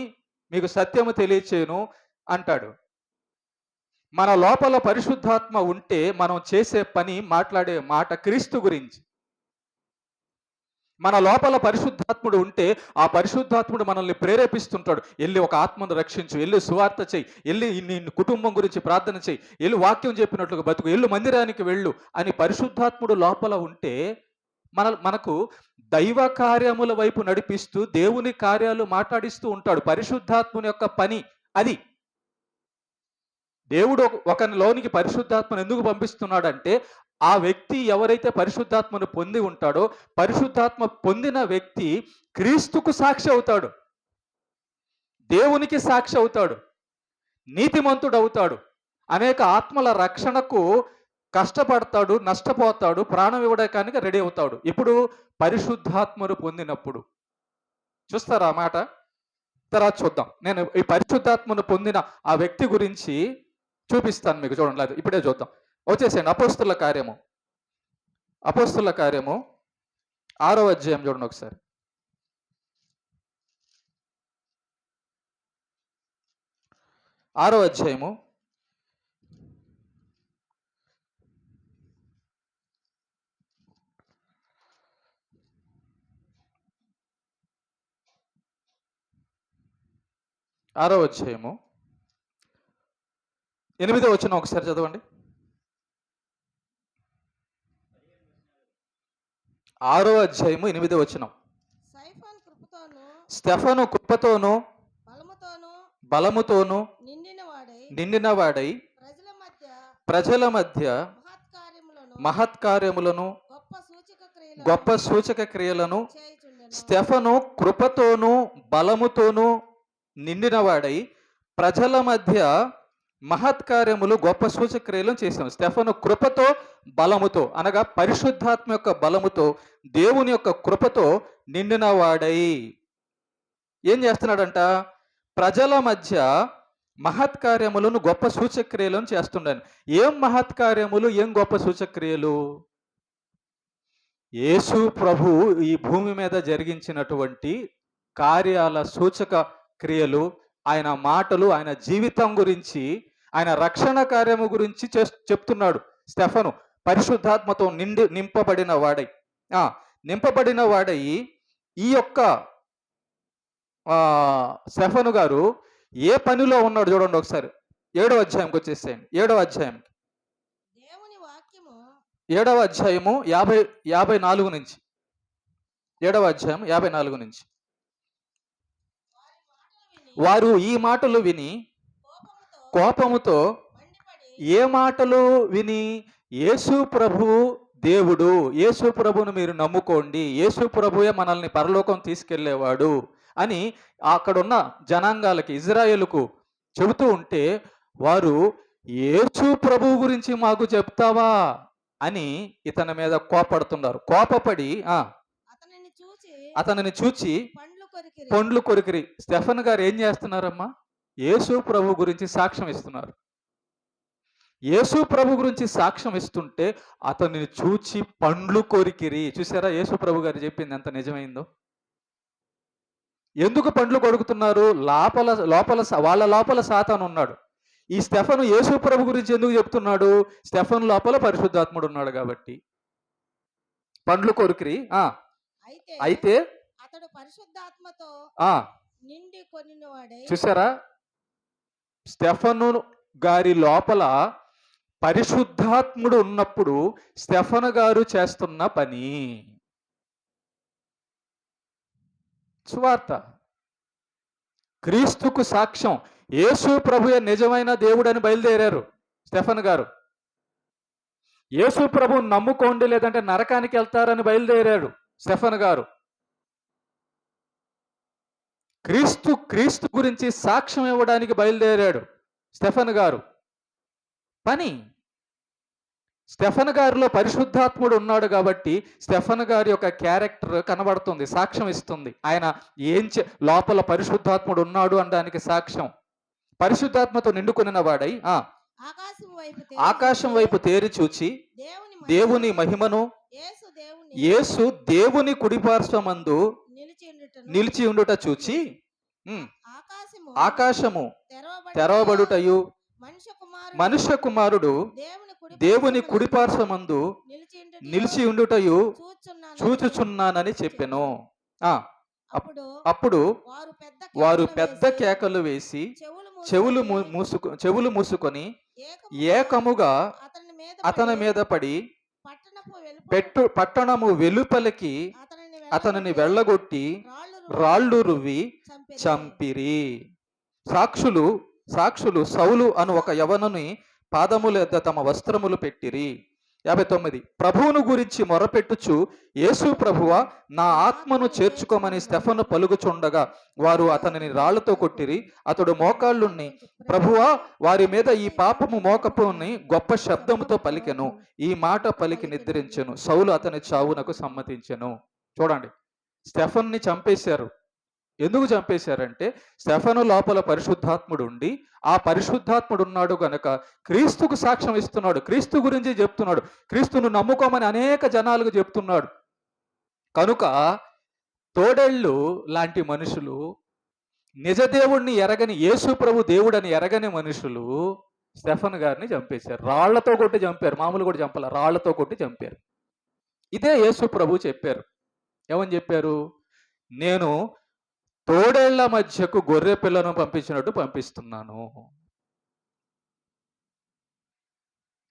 మీకు సత్యము తెలియచేయను అంటాడు. మన లోపల పరిశుద్ధాత్మ ఉంటే మనం చేసే పని, మాట్లాడే మాట క్రీస్తు గురించి. మన లోపల పరిశుద్ధాత్ముడు ఉంటే ఆ పరిశుద్ధాత్ముడు మనల్ని ప్రేరేపిస్తుంటాడు. వెళ్ళి ఒక ఆత్మను రక్షించు, వెళ్ళి సువార్త చెయ్యి, వెళ్ళి నీ కుటుంబం గురించి ప్రార్థన చెయ్యి, వెళ్ళి వాక్యం చెప్పినట్లుగా బతుకు, వెళ్ళి మందిరానికి వెళ్ళు అని పరిశుద్ధాత్ముడు లోపల ఉంటే మనకు దైవ కార్యముల వైపు నడిపిస్తూ దేవుని కార్యాలు మాట్లాడిస్తూ ఉంటాడు. పరిశుద్ధాత్ముని యొక్క పని అది. దేవుడు ఒకనిలోనికి పరిశుద్ధాత్మను ఎందుకు పంపిస్తున్నాడంటే, ఆ వ్యక్తి ఎవరైతే పరిశుద్ధాత్మను పొంది ఉంటాడో, పరిశుద్ధాత్మ పొందిన వ్యక్తి క్రీస్తుకు సాక్షి అవుతాడు, దేవునికి సాక్షి అవుతాడు, నీతిమంతుడు అవుతాడు, అనేక ఆత్మల రక్షణకు కష్టపడతాడు, నష్టపోతాడు, ప్రాణం ఇవ్వడానికి రెడీ అవుతాడు. ఇప్పుడు పరిశుద్ధాత్మను పొందినప్పుడు. చూస్తారా ఆ మాట? తర్వాత చూద్దాం. నేను ఈ పరిశుద్ధాత్మను పొందిన ఆ వ్యక్తి గురించి చూపిస్తాను మీకు. చూడండి, లేదు ఇప్పుడే చూద్దాం. వచ్చేసేయండి అపోస్తుల కార్యము 6వ అధ్యాయం చూడండి ఒకసారి. 6వ అధ్యాయము 8వ వచనం ఒకసారి చదవండి. 6వ అధ్యాయము 8వ వచనం. స్టెఫను కృపతోను బలముతోను నిండినవాడై ప్రజల మధ్య మహత్కార్యములను గొప్ప సూచక క్రియలను స్టెఫను కృపతోను బలముతోను నిండినవాడై ప్రజల మధ్య మహత్కార్యములు గొప్ప సూచక్రియలను చేశాం. స్టెఫను కృపతో బలముతో అనగా పరిశుద్ధాత్మ యొక్క బలముతో, దేవుని యొక్క కృపతో నిండినవాడై ఏం చేస్తున్నాడంట? ప్రజల మధ్య మహత్కార్యములను గొప్ప సూచక్రియలను చేస్తున్నాడు. ఏం మహత్కార్యములు, ఏం గొప్ప సూచక్రియలు? యేసు ప్రభు ఈ భూమి మీద జరిగించినటువంటి కార్యాల సూచక క్రియలు, ఆయన మాటలు, ఆయన జీవితం గురించి, ఆయన రక్షణ కార్యము గురించి చెప్తున్నాడు స్టెఫను. పరిశుద్ధాత్మతో నింపబడిన వాడై నింపబడిన వాడై ఈ యొక్క స్టెఫను గారు ఏ పనిలో ఉన్నాడు చూడండి ఒకసారి. 7వ అధ్యాయంకి వచ్చేసేయండి. 7వ అధ్యాయంకి, 7వ అధ్యాయము 54 నుంచి, 7వ అధ్యాయం 54 నుంచి. వారు ఈ మాటలు విని కోపముతో, ఏ మాటలు విని? యేసు ప్రభువు దేవుడు, యేసు ప్రభువును మీరు నమ్ముకోండి, యేసు ప్రభువే మనల్ని పరలోకం తీసుకెళ్లేవాడు అని అక్కడున్న జనాంగాలకి, ఇజ్రాయేలుకు చెబుతూ ఉంటే, వారు యేసు ప్రభువు గురించి మాకు చెప్తావా అని ఇతని మీద కోపడుతున్నారు. కోపపడి అతనిని చూచి పండ్లు కొరికిరి. స్టెఫన్ గారు ఏం చేస్తున్నారమ్మా? యేసు ప్రభు గురించి సాక్ష్యం ఇస్తున్నారు. యేసు ప్రభు గురించి సాక్ష్యం ఇస్తుంటే అతనిని చూచి పండ్లు కొరికిరి. చూసారా యేసు ప్రభు గారు చెప్పింది ఎంత నిజమైందో? ఎందుకు పండ్లు కొరుకుతున్నారు? వాళ్ళ లోపల సాతాను ఉన్నాడు. ఈ స్టెఫను యేసు ప్రభు గురించి ఎందుకు చెప్తున్నాడు? స్టెఫన్ లోపల పరిశుద్ధాత్ముడు ఉన్నాడు కాబట్టి పండ్లు కొరికిరి. అయితే అతడు పరిశుద్ధాత్మతో నిండి కొనినవాడై. చూసారా, స్టెఫను గారి లోపల పరిశుద్ధాత్ముడు ఉన్నప్పుడు స్టెఫను గారు చేస్తున్న పని సువార్త, క్రీస్తుకు సాక్ష్యం. యేసు ప్రభువే నిజమైన దేవుడని బయలుదేరారు స్టెఫన్ గారు. యేసు ప్రభువుని నమ్ముకోండి లేదంటే నరకానికి వెళ్తారని బయలుదేరాడు స్టెఫన్ గారు. క్రీస్తు గురించి సాక్ష్యం ఇవ్వడానికి బయలుదేరాడు స్టెఫన్ గారు. పని, స్టెఫన్ గారిలో పరిశుద్ధాత్ముడు ఉన్నాడు కాబట్టి స్టెఫన్ గారి యొక్క క్యారెక్టర్ కనబడుతుంది, సాక్ష్యం ఇస్తుంది. ఆయన లోపల పరిశుద్ధాత్ముడు ఉన్నాడు అనడానికి సాక్ష్యం. పరిశుద్ధాత్మతో నిండుకొనిన వాడై ఆకాశం వైపు తేరి చూచి దేవుని మహిమను, యేసు దేవుని కుడిపార్శ్వమందు నిలిచి ఉండుట చూచి ఆకాశము తెరవబడుటయు మనుష్య కుమారుడు దేవుని కుడిపార్శ్వమందు నిలిచి ఉండుటయు చూచుచున్నానని చెప్పెను. అప్పుడు వారు పెద్ద కేకలు వేసి చెవులు మూసుకొని ఏకముగా అతని మీద పడి పట్టణము వెలుపలికి అతనిని వెళ్ళగొట్టి రాళ్ళు రువ్వి చంపిరి. సాక్షులు సౌలు అను ఒక యవనుని పాదముల యొద్ద తమ వస్త్రములు పెట్టిరి. 59. ప్రభువును గురించి మొరపెట్టుచు, యేసు ప్రభువా నా ఆత్మను చేర్చుకోమని స్టెఫను పలుకుచుండగా వారు అతనిని రాళ్లతో కొట్టిరి. అతడు మోకాళ్ళుని, ప్రభువా వారి మీద ఈ పాపము మోకపోని గొప్ప శబ్దముతో పలికెను. ఈ మాట పలికి నిద్రించెను. సౌలు అతని చావునకు సమ్మతించెను. చూడండి, స్టెఫన్ని చంపేశారు. ఎందుకు చంపేశారంటే స్టెఫను లోపల పరిశుద్ధాత్ముడు ఉండి, ఆ పరిశుద్ధాత్ముడు ఉన్నాడు కనుక క్రీస్తుకు సాక్ష్యం ఇస్తున్నాడు, క్రీస్తు గురించి చెప్తున్నాడు, క్రీస్తును నమ్ముకోమని అనేక జనాలకు చెప్తున్నాడు. కనుక తోడేళ్ళు లాంటి మనుషులు, నిజదేవుడిని ఎరగని, యేసు ప్రభు దేవుడని ఎరగని మనుషులు స్టెఫన్ గారిని చంపేశారు. రాళ్లతో కొట్టి చంపారు, మామూలు కూడా చంపాల, రాళ్లతో కొట్టి చంపారు. ఇదే యేసు ప్రభు చెప్పారు. ఏమని చెప్పారు? నేను తోడేళ్ల మధ్యకు గొర్రె పిల్లను పంపించినట్టు పంపిస్తున్నాను.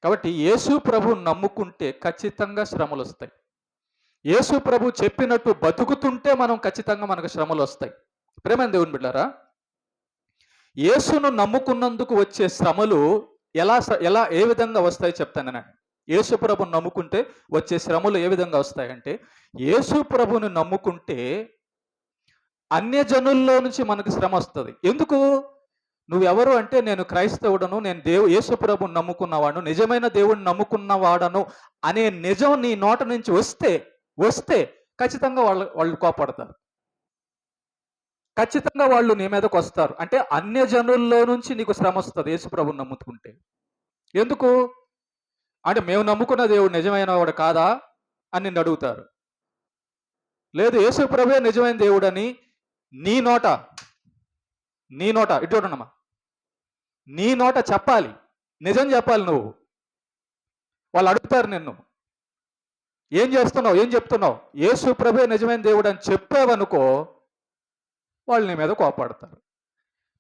కాబట్టి యేసు ప్రభు నమ్ముకుంటే ఖచ్చితంగా శ్రమలు వస్తాయి. యేసు ప్రభు చెప్పినట్టు బతుకుతుంటే ఖచ్చితంగా మనకు శ్రమలు వస్తాయి. ప్రేమైన దేవుని బిడ్డారా, యేసును నమ్ముకున్నందుకు వచ్చే శ్రమలు ఏ విధంగా వస్తాయి చెప్తానండి. యేసు ప్రభుని నమ్ముకుంటే వచ్చే శ్రమలు ఏ విధంగా వస్తాయంటే, యేసు ప్రభుని నమ్ముకుంటే అన్యజనుల్లో నుంచి మనకు శ్రమ వస్తుంది. ఎందుకు? నువ్వెవరు అంటే, నేను క్రైస్తవుడను, నేను యేసు ప్రభుని నమ్ముకున్నవాడు, నిజమైన దేవుడిని నమ్ముకున్నవాడను అనే నిజం నీ నోట నుంచి వస్తే ఖచ్చితంగా వాళ్ళు కోపడతారు. ఖచ్చితంగా వాళ్ళు నీ మీదకి వస్తారు. అంటే అన్యజనుల్లో నుంచి నీకు శ్రమ వస్తుంది యేసు ప్రభుని నమ్ముకుంటే. ఎందుకు అంటే, మేము నమ్ముకున్న దేవుడు నిజమైన వాడు కాదా అని నిన్ను అడుగుతారు. లేదు, యేసు ప్రభువే నిజమైన దేవుడని నీ నోట ఇటు చూడమ్మా, నీ నోట చెప్పాలి, నిజం చెప్పాలి నువ్వు. వాళ్ళు అడుగుతారు నిన్ను, ఏం చేస్తున్నావు, ఏం చెప్తున్నావు, యేసు ప్రభువే నిజమైన దేవుడు అని చెప్పావనుకో, వాళ్ళు నీ మీద కోపడతారు.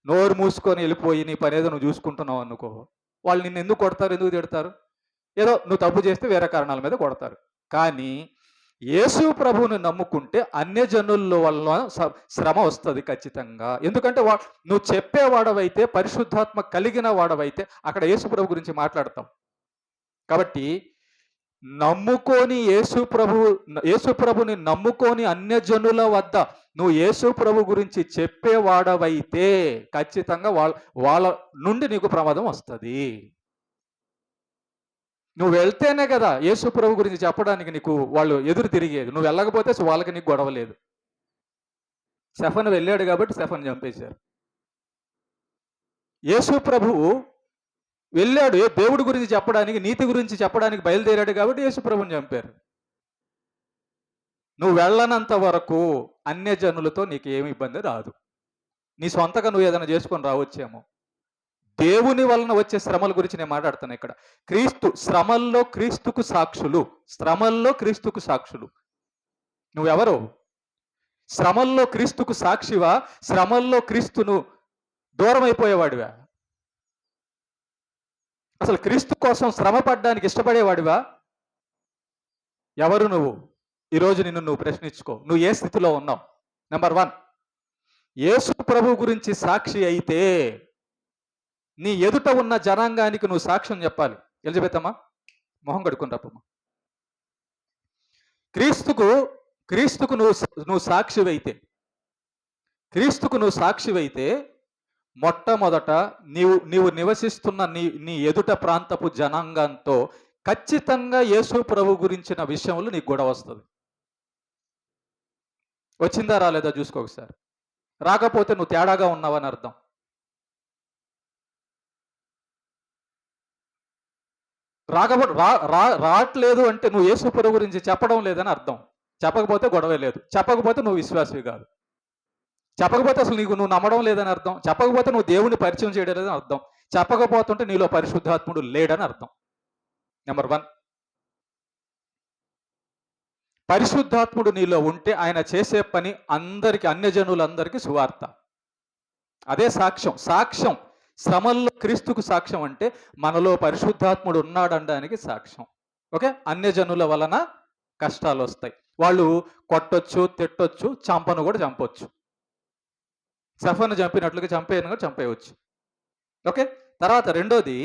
నోరు మూసుకొని వెళ్ళిపోయి నీ పనేదో నువ్వు చూసుకుంటున్నావు అనుకో, వాళ్ళు నిన్ను ఎందుకు కొడతారు, ఎందుకు తిడతారు? ఏదో నువ్వు తప్పు చేస్తే వేరే కారణాల మీద కొడతారు. కానీ యేసు ప్రభువుని నమ్ముకుంటే అన్యజనుల వల్ల శ్రమ వస్తుంది ఖచ్చితంగా. ఎందుకంటే నువ్వు చెప్పేవాడవైతే, పరిశుద్ధాత్మ కలిగిన వాడవైతే అక్కడ యేసు ప్రభు గురించి మాట్లాడతాం. కాబట్టి నమ్ముకొని యేసు ప్రభుని నమ్ముకొని అన్యజనుల వద్ద నువ్వు యేసు ప్రభు గురించి చెప్పేవాడవైతే ఖచ్చితంగా వాళ్ళ నుండి నీకు ప్రమాదం వస్తుంది. నువ్వు వెళ్తేనే కదా యేసు ప్రభు గురించి చెప్పడానికి నీకు వాళ్ళు ఎదురు తిరిగేది. నువ్వు వెళ్ళకపోతే వాళ్ళకి నీకు గొడవ లేదు. స్టెఫను వెళ్ళాడు కాబట్టి స్టెఫను చంపేశారు. యేసు ప్రభువు వెళ్ళాడు దేవుడి గురించి చెప్పడానికి, నీతి గురించి చెప్పడానికి బయలుదేరాడు కాబట్టి యేసు ప్రభుని చంపారు. నువ్వు వెళ్ళనంత వరకు అన్యజనులతో నీకు ఏమి ఇబ్బంది రాదు. నీ సొంతగా నువ్వు ఏదైనా చేసుకొని రావచ్చేమో. దేవుని వలన వచ్చే శ్రమల గురించి నేను మాట్లాడుతాను ఇక్కడ. శ్రమల్లో క్రీస్తుకు సాక్షులు. శ్రమల్లో క్రీస్తుకు సాక్షులు. నువ్వెవరు? శ్రమల్లో క్రీస్తుకు సాక్షివా? శ్రమల్లో క్రీస్తును దూరం అయిపోయేవాడివా? అసలు క్రీస్తు కోసం శ్రమ పడ్డానికి ఇష్టపడేవాడివా? ఎవరు నువ్వు? ఈరోజు నువ్వు ప్రశ్నించుకో, నువ్వు ఏ స్థితిలో ఉన్నావు? నెంబర్ 1, యేసు ప్రభు గురించి సాక్షి అయితే నీ ఎదుట ఉన్న జనాంగానికి నువ్వు సాక్ష్యం చెప్పాలి. ఎలిజబెత్ అమ్మా, మొహం కడుక్కుని రప్పమ్మా. క్రీస్తుకు నువ్వు సాక్షివైతే మొట్టమొదట నీవు నివసిస్తున్న నీ ఎదుట ప్రాంతపు జనాంగంతో ఖచ్చితంగా యేసు ప్రభు గురించిన విషయంలో నీకు గొడవ వస్తుంది. వచ్చిందా రాలేదా చూసుకో ఒకసారి. రాకపోతే నువ్వు తేడాగా ఉన్నావని అర్థం. రావట్లేదు అంటే నువ్వు యేసు ప్రభు గురించి చెప్పడం లేదని అర్థం. చెప్పకపోతే గొడవే లేదు. చెప్పకపోతే నువ్వు విశ్వాసివి కాదు. చెప్పకపోతే అసలు నువ్వు నమ్మడం లేదని అర్థం. చెప్పకపోతే నువ్వు దేవుని పరిచయం చేయడం లేదని అర్థం. చెప్పకపోతుంటే నీలో పరిశుద్ధాత్ముడు లేడని అర్థం. నెంబర్ 1, పరిశుద్ధాత్ముడు నీలో ఉంటే ఆయన చేసే పని అందరికీ, అన్యజనులందరికీ సువార్త. అదే సాక్ష్యం. శ్రమల్లో క్రీస్తుకు సాక్ష్యం అంటే మనలో పరిశుద్ధాత్ముడు ఉన్నాడనడానికి సాక్ష్యం. ఓకే, అన్యజనుల వలన కష్టాలు వస్తాయి. వాళ్ళు కొట్టొచ్చు, తిట్టొచ్చు, చంపను కూడా చంపొచ్చు. సఫను చంపినట్లుగా చంపేయవచ్చు. ఓకే, తర్వాత రెండోది,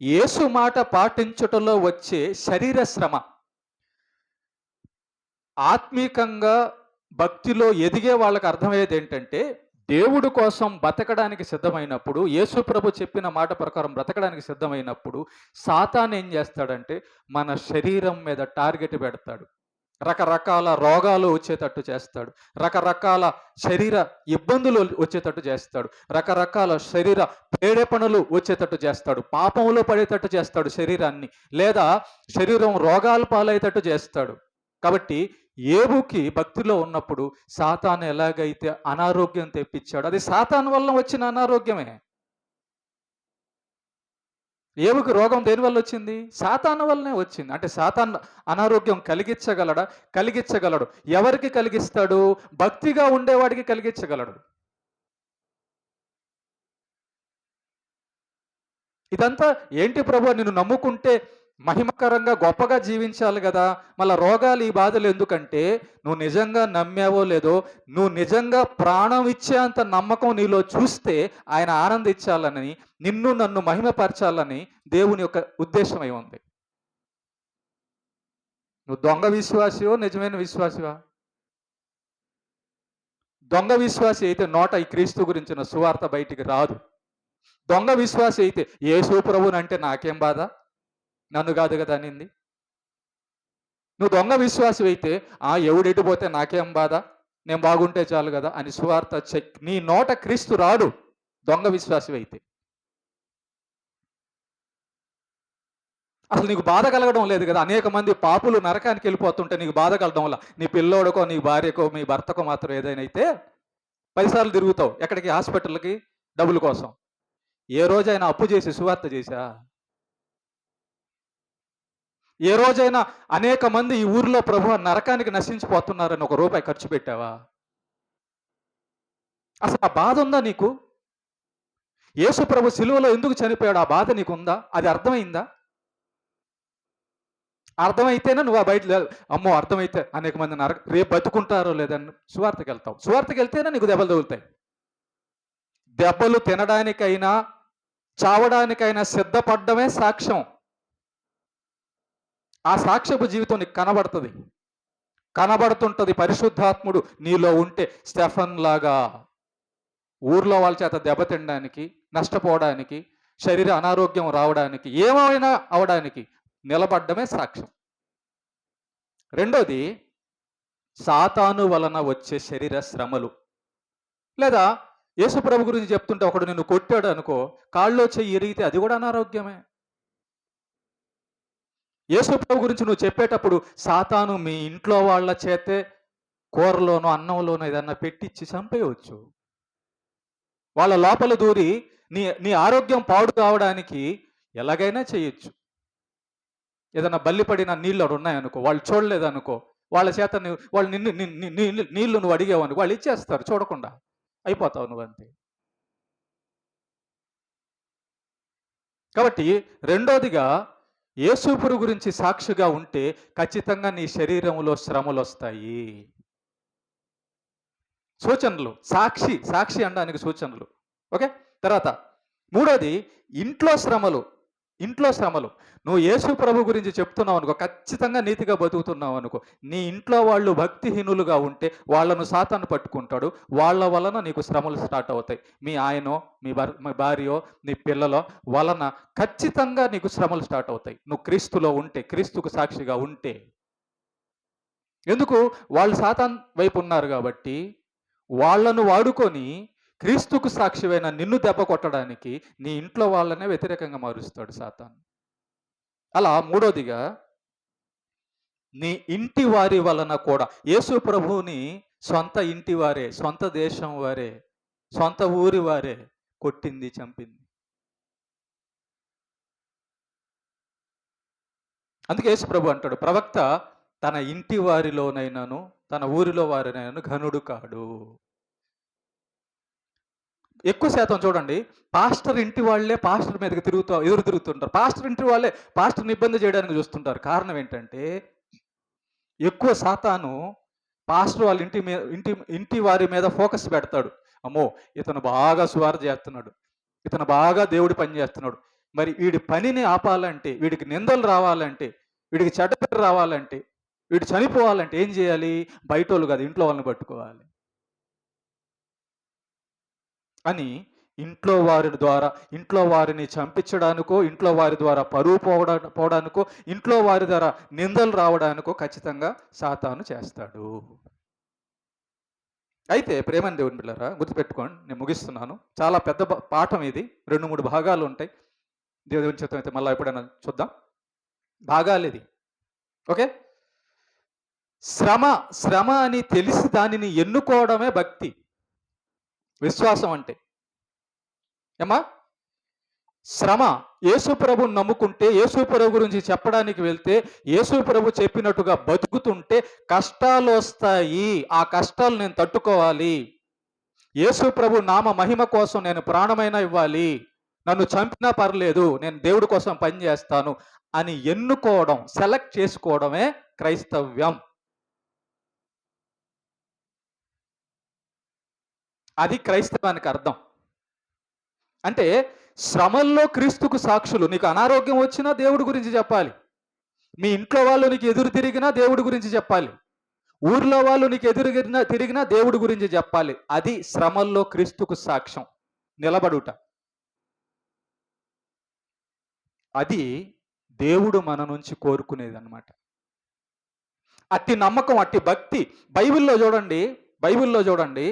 యేసు మాట పాటించుటలో వచ్చే శరీర శ్రమ. ఆత్మీకంగా భక్తిలో ఎదిగే వాళ్ళకి అర్థమయ్యేది ఏంటంటే, దేవుడు కోసం బతకడానికి సిద్ధమైనప్పుడు, యేసు ప్రభు చెప్పిన మాట ప్రకారం బ్రతకడానికి సిద్ధమైనప్పుడు సాతాను ఏం చేస్తాడంటే మన శరీరం మీద టార్గెట్ పెడతాడు. రకరకాల రోగాలు వచ్చేటట్టు చేస్తాడు, రకరకాల శరీర ఇబ్బందులు వచ్చేటట్టు చేస్తాడు, రకరకాల శరీర ప్రేరేపణలు వచ్చేటట్టు చేస్తాడు, పాపంలో పడేటట్టు చేస్తాడు శరీరాన్ని, లేదా శరీరం రోగాల పాలయ్యేటట్టు చేస్తాడు. కాబట్టి ఏబుకి భక్తిలో ఉన్నప్పుడు సాతాను ఎలాగైతే అనారోగ్యం తెప్పించాడు, అది సాతాను వల్ల వచ్చిన అనారోగ్యమే. ఏబుకి రోగం దేని వల్ల వచ్చింది? సాతాను వల్లనే వచ్చింది. అంటే సాతాను అనారోగ్యం కలిగించగలడు. ఎవరికి కలిగిస్తాడు? భక్తిగా ఉండేవాడికి కలిగించగలడు. ఇదంతా ఏంటి ప్రభు, నిన్ను నమ్ముకుంటే మహిమకరంగా గొప్పగా జీవించాలి కదా, మళ్ళీ రోగాలు ఈ బాధలు ఎందుకంటే నువ్వు నిజంగా నమ్మావో లేదో, నువ్వు నిజంగా ప్రాణం ఇచ్చేంత నమ్మకం నీలో చూస్తే ఆయన ఆనందించాలని, నిన్ను నన్ను మహిమపరచాలని దేవుని యొక్క ఉద్దేశమై ఉంది. నువ్వు దొంగ విశ్వాసివో నిజమైన విశ్వాసివా? దొంగ విశ్వాసి అయితే నోట ఈ క్రీస్తు గురించిన సువార్త బయటికి రాదు. దొంగ విశ్వాసి అయితే యేసు ప్రభువునంటే నాకేం బాధ, నన్ను కాదు కదా అనింది. నువ్వు దొంగ విశ్వాసి అయితే ఎవడెటు పోతే నాకేం బాధ, నేను బాగుంటే చాలు కదా అని సువార్త నీ నోట క్రీస్తు రాడు దొంగ విశ్వాసి అయితే. అసలు నీకు బాధ కలగడం లేదు కదా. అనేక మంది పాపులు నరకానికి వెళ్ళిపోతుంటే నీకు బాధ కలగడం వల్ల నీ పిల్లోడికో, నీ భార్యకో, మీ భర్తకో మాత్రం ఏదైనా అయితే 10 సార్లు తిరుగుతావు. ఎక్కడికి? హాస్పిటల్కి డబ్బుల కోసం. ఏ రోజైనా అప్పు చేసి సువార్త చేశా? ఏ రోజైనా అనేక మంది ఈ ఊర్లో ప్రభువా నరకానికి నశించిపోతున్నారని ఒక రూపాయి ఖర్చు పెట్టావా? అసలు ఆ బాధ ఉందా నీకు? యేసు ప్రభు సిలువలో ఎందుకు చనిపోయాడు? ఆ బాధ నీకుందా? అది అర్థమైందా? అర్థమైతేనే నువ్వు ఆ బయట అమ్మో! అర్థమైతే అనేక మంది రేపు బతుకుంటారో లేదని సువార్తకెళ్తావు. సువార్తకెళ్తేనే నీకు దెబ్బలు తగులుతాయి. దెబ్బలు తినడానికైనా, చావడానికైనా సిద్ధపడ్డమే సాక్ష్యం. ఆ సాక్ష్యపు జీవితం నీకు కనబడుతది. కనబడుతుంటది పరిశుద్ధాత్ముడు నీలో ఉంటే స్టెఫన్ లాగా ఊర్లో వాళ్ళ చేత దెబ్బతినడానికి, నష్టపోవడానికి, శరీర అనారోగ్యం రావడానికి, ఏమైనా అవడానికి నిలబడ్డమే సాక్ష్యం. రెండోది సాతాను వలన వచ్చే శరీర శ్రమలు. లేదా యేసుప్రభు గురించి చెప్తుంటే ఒకడు నిన్ను కొట్టాడు అనుకో, కాళ్ళో చెయ్యి ఇరిగితే అది కూడా అనారోగ్యమే. యేసుప్రభు గురించి నువ్వు చెప్పేటప్పుడు సాతాను మీ ఇంట్లో వాళ్ళ చేతే కూరలోనో, అన్నంలోనో ఏదన్నా పెట్టిచ్చి చంపేయవచ్చు. వాళ్ళ లోపల దూరి నీ నీ ఆరోగ్యం పాడు కావడానికి ఎలాగైనా చేయొచ్చు. ఏదైనా బల్లిపడిన నీళ్ళు అక్కడ ఉన్నాయనుకో, వాళ్ళు చూడలేదనుకో, వాళ్ళ చేత వాళ్ళు నిన్ను నీళ్ళు నువ్వు అడిగావనుకో వాళ్ళు ఇచ్చేస్తారు చూడకుండా. అయిపోతావు నువ్వంతే. కాబట్టి రెండోదిగా యేసుప్రభు గురించి సాక్షిగా ఉంటే ఖచ్చితంగా నీ శరీరంలో శ్రమలొస్తాయి. సూచనలు. సాక్షి అనడానికి సూచనలు. ఓకే. తర్వాత మూడోది ఇంట్లో శ్రమలు. నువ్వు యేసు ప్రభు గురించి చెప్తున్నావు అనుకో, ఖచ్చితంగా నీతిగా బతుకుతున్నావు అనుకో, నీ ఇంట్లో వాళ్ళు భక్తిహీనులుగా ఉంటే వాళ్ళను సాతాను పట్టుకుంటాడు. వాళ్ళ వలన నీకు శ్రమలు స్టార్ట్ అవుతాయి. మీ ఆయనో, మీ భార్యో, నీ పిల్లలో వలన ఖచ్చితంగా నీకు శ్రమలు స్టార్ట్ అవుతాయి. నువ్వు క్రీస్తులో ఉంటే, క్రీస్తుకు సాక్షిగా ఉంటే. ఎందుకు? వాళ్ళు సాతాన్ వైపు ఉన్నారు కాబట్టి వాళ్ళను వాడుకొని క్రీస్తుకు సాక్షివైన నిన్ను దెబ్బ కొట్టడానికి నీ ఇంట్లో వాళ్ళనే వ్యతిరేకంగా మారుస్తాడు సాతాను. అలా మూడోదిగా నీ ఇంటి వారి వలన కూడా యేసు ప్రభువుని సొంత ఇంటి వారే, సొంత దేశం వారే, సొంత ఊరి వారే కొట్టింది, చంపింది. అందుకే యేసు ప్రభు అంటాడు, ప్రవక్త తన ఇంటి వారిలోనైనాను తన ఊరిలో వారినైనాను ఘనుడు కాడు. ఎక్కువ శాతం చూడండి, పాస్టర్ ఇంటి వాళ్ళే పాస్టర్ మీదకి ఎదురు తిరుగుతుంటారు. పాస్టర్ ఇంటి వాళ్ళే పాస్టర్ని ఇబ్బంది చేయడానికి చూస్తుంటారు. కారణం ఏంటంటే ఎక్కువ సాతాను పాస్టర్ వాళ్ళ ఇంటి వారి మీద ఫోకస్ పెడతాడు. అమ్మో, ఇతను బాగా సువార్త చేస్తున్నాడు, ఇతను బాగా దేవుడి పని చేస్తున్నాడు, మరి వీడి పనిని ఆపాలంటే, వీడికి నిందలు రావాలంటే, వీడికి చెడ్డ పేరు రావాలంటే, వీడు చనిపోవాలంటే ఏం చేయాలి? బయటోళ్ళు కాదు, ఇంట్లో వాళ్ళని పట్టుకోవాలి అని ఇంట్లో వారిని చంపించడానికో, ఇంట్లో వారి ద్వారా పరువు పోవడానికో, ఇంట్లో వారి ద్వారా నిందలు రావడానికో ఖచ్చితంగా సాతాను చేస్తాడు. అయితే ప్రేమని దేవుని బిడ్డలారా గుర్తుపెట్టుకోండి, నేను ముగిస్తున్నాను. చాలా పెద్ద పాఠం ఇది, 2-3 భాగాలు ఉంటాయి. దేవుని చిత్తం అయితే మళ్ళీ ఎప్పుడైనా చూద్దాం. భాగాలు ఇది. ఓకే. శ్రమ అని తెలిసి దానిని ఎన్నుకోవడమే భక్తి, విశ్వాసం అంటే. ఏమా? శ్రమ. యేసు ప్రభుని నమ్ముకుంటే, యేసు ప్రభు గురించి చెప్పడానికి వెళ్తే, యేసు ప్రభు చెప్పినట్టుగా బతుకుతుంటే కష్టాలు వస్తాయి. ఆ కష్టాలు నేను తట్టుకోవాలి. యేసు ప్రభు నామ మహిమ కోసం నేను ప్రాణమైనా ఇవ్వాలి. నన్ను చంపినా పర్లేదు, నేను దేవుడి కోసం పనిచేస్తాను అని ఎన్నుకోవడం, సెలెక్ట్ చేసుకోవడమే క్రైస్తవ్యం. అది క్రైస్తవానికి అర్థం. అంటే శ్రమల్లో క్రీస్తుకు సాక్షులు. నీకు అనారోగ్యం వచ్చినా దేవుడి గురించి చెప్పాలి. మీ ఇంట్లో వాళ్ళు నీకు ఎదురు తిరిగినా దేవుడి గురించి చెప్పాలి. ఊర్లో వాళ్ళు నీకు ఎదురు తిరిగినా దేవుడి గురించి చెప్పాలి. అది శ్రమల్లో క్రీస్తుకు సాక్ష్యం, నిలబడుట. అది దేవుడు మన నుంచి కోరుకునేది అన్నమాట. అట్టి నమ్మకం, అట్టి భక్తి. బైబిల్లో చూడండి,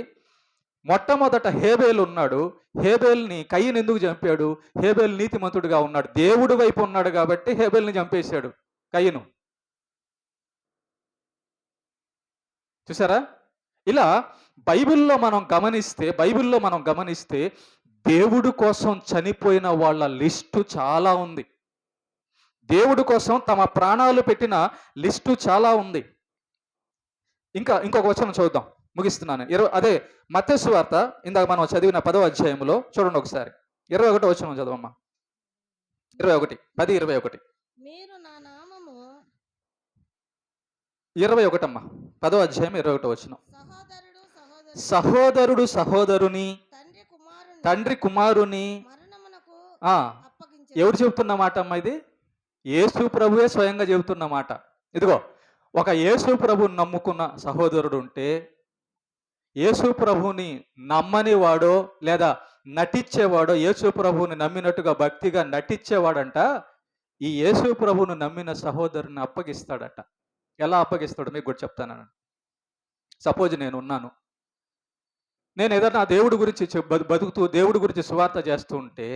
మొట్టమొదట హేబేలు ఉన్నాడు. హేబేల్ని కయ్యను ఎందుకు చంపాడు? హేబేలు నీతిమంతుడిగా ఉన్నాడు, దేవుడి వైపు ఉన్నాడు కాబట్టి హేబేల్ని చంపేశాడు కయ్యను. చూసారా? ఇలా బైబిల్లో మనం గమనిస్తే దేవుడు కోసం చనిపోయిన వాళ్ళ లిస్టు చాలా ఉంది. దేవుడి కోసం తమ ప్రాణాలు పెట్టిన లిస్టు చాలా ఉంది. ఇంకొక వచనం చూద్దాం, ముగిస్తున్నాను. అదే మత్తయి సువార్త ఇందాక మనం చదివిన 10వ అధ్యాయంలో చూడండి ఒకసారి. 21వ వచనం చదవమ్మా. 21, 10, 21. మీరు నా నామము 21 అమ్మా, 10వ అధ్యాయం 21వ వచనం. సహోదరుడు సహోదరుని తండ్రి కుమారుని మరణమునకు ఎవరు చెబుతున్న మాట అమ్మా ఇది? యేసు ప్రభువే స్వయంగా చెబుతున్న మాట. ఇదిగో, ఒక యేసు ప్రభుని నమ్ముకున్న సహోదరుడు ఉంటే, యేసు ప్రభుని నమ్మని వాడో లేదా నటించేవాడో, యేసు ప్రభుని నమ్మినట్టుగా భక్తిగా నటించేవాడంట ఈ యేసు ప్రభుని నమ్మిన సహోదరుని అప్పగిస్తాడట. ఎలా అప్పగిస్తాడో మీకు కూడా చెప్తాను. సపోజ్ నేను ఉన్నాను, నేను ఏదైనా దేవుడి గురించి బతుకుతూ దేవుడి గురించి సువార్త చేస్తూ ఉంటే,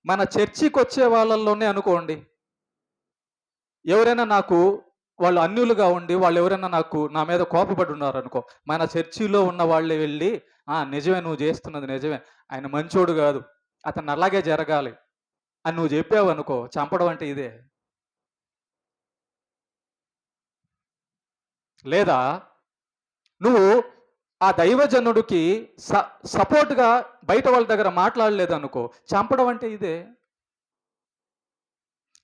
మన చర్చికి వచ్చే వాళ్ళల్లోనే అనుకోండి, ఎవరైనా వాళ్ళు అన్యులుగా ఉండి వాళ్ళు ఎవరైనా నా మీద కోపపడి ఉన్నారనుకో, మన చర్చిలో ఉన్న వాళ్ళే వెళ్ళి, నిజమే, నువ్వు చేస్తున్నది నిజమే, ఆయన మంచోడు కాదు, అతను అలాగే జరగాలి అని నువ్వు చెప్పావు అనుకో, చంపడం అంటే ఇదే. లేదా నువ్వు ఆ దైవజనుడికి సపోర్ట్గా బయట వాళ్ళ దగ్గర మాట్లాడలేదనుకో, చంపడం అంటే ఇదే.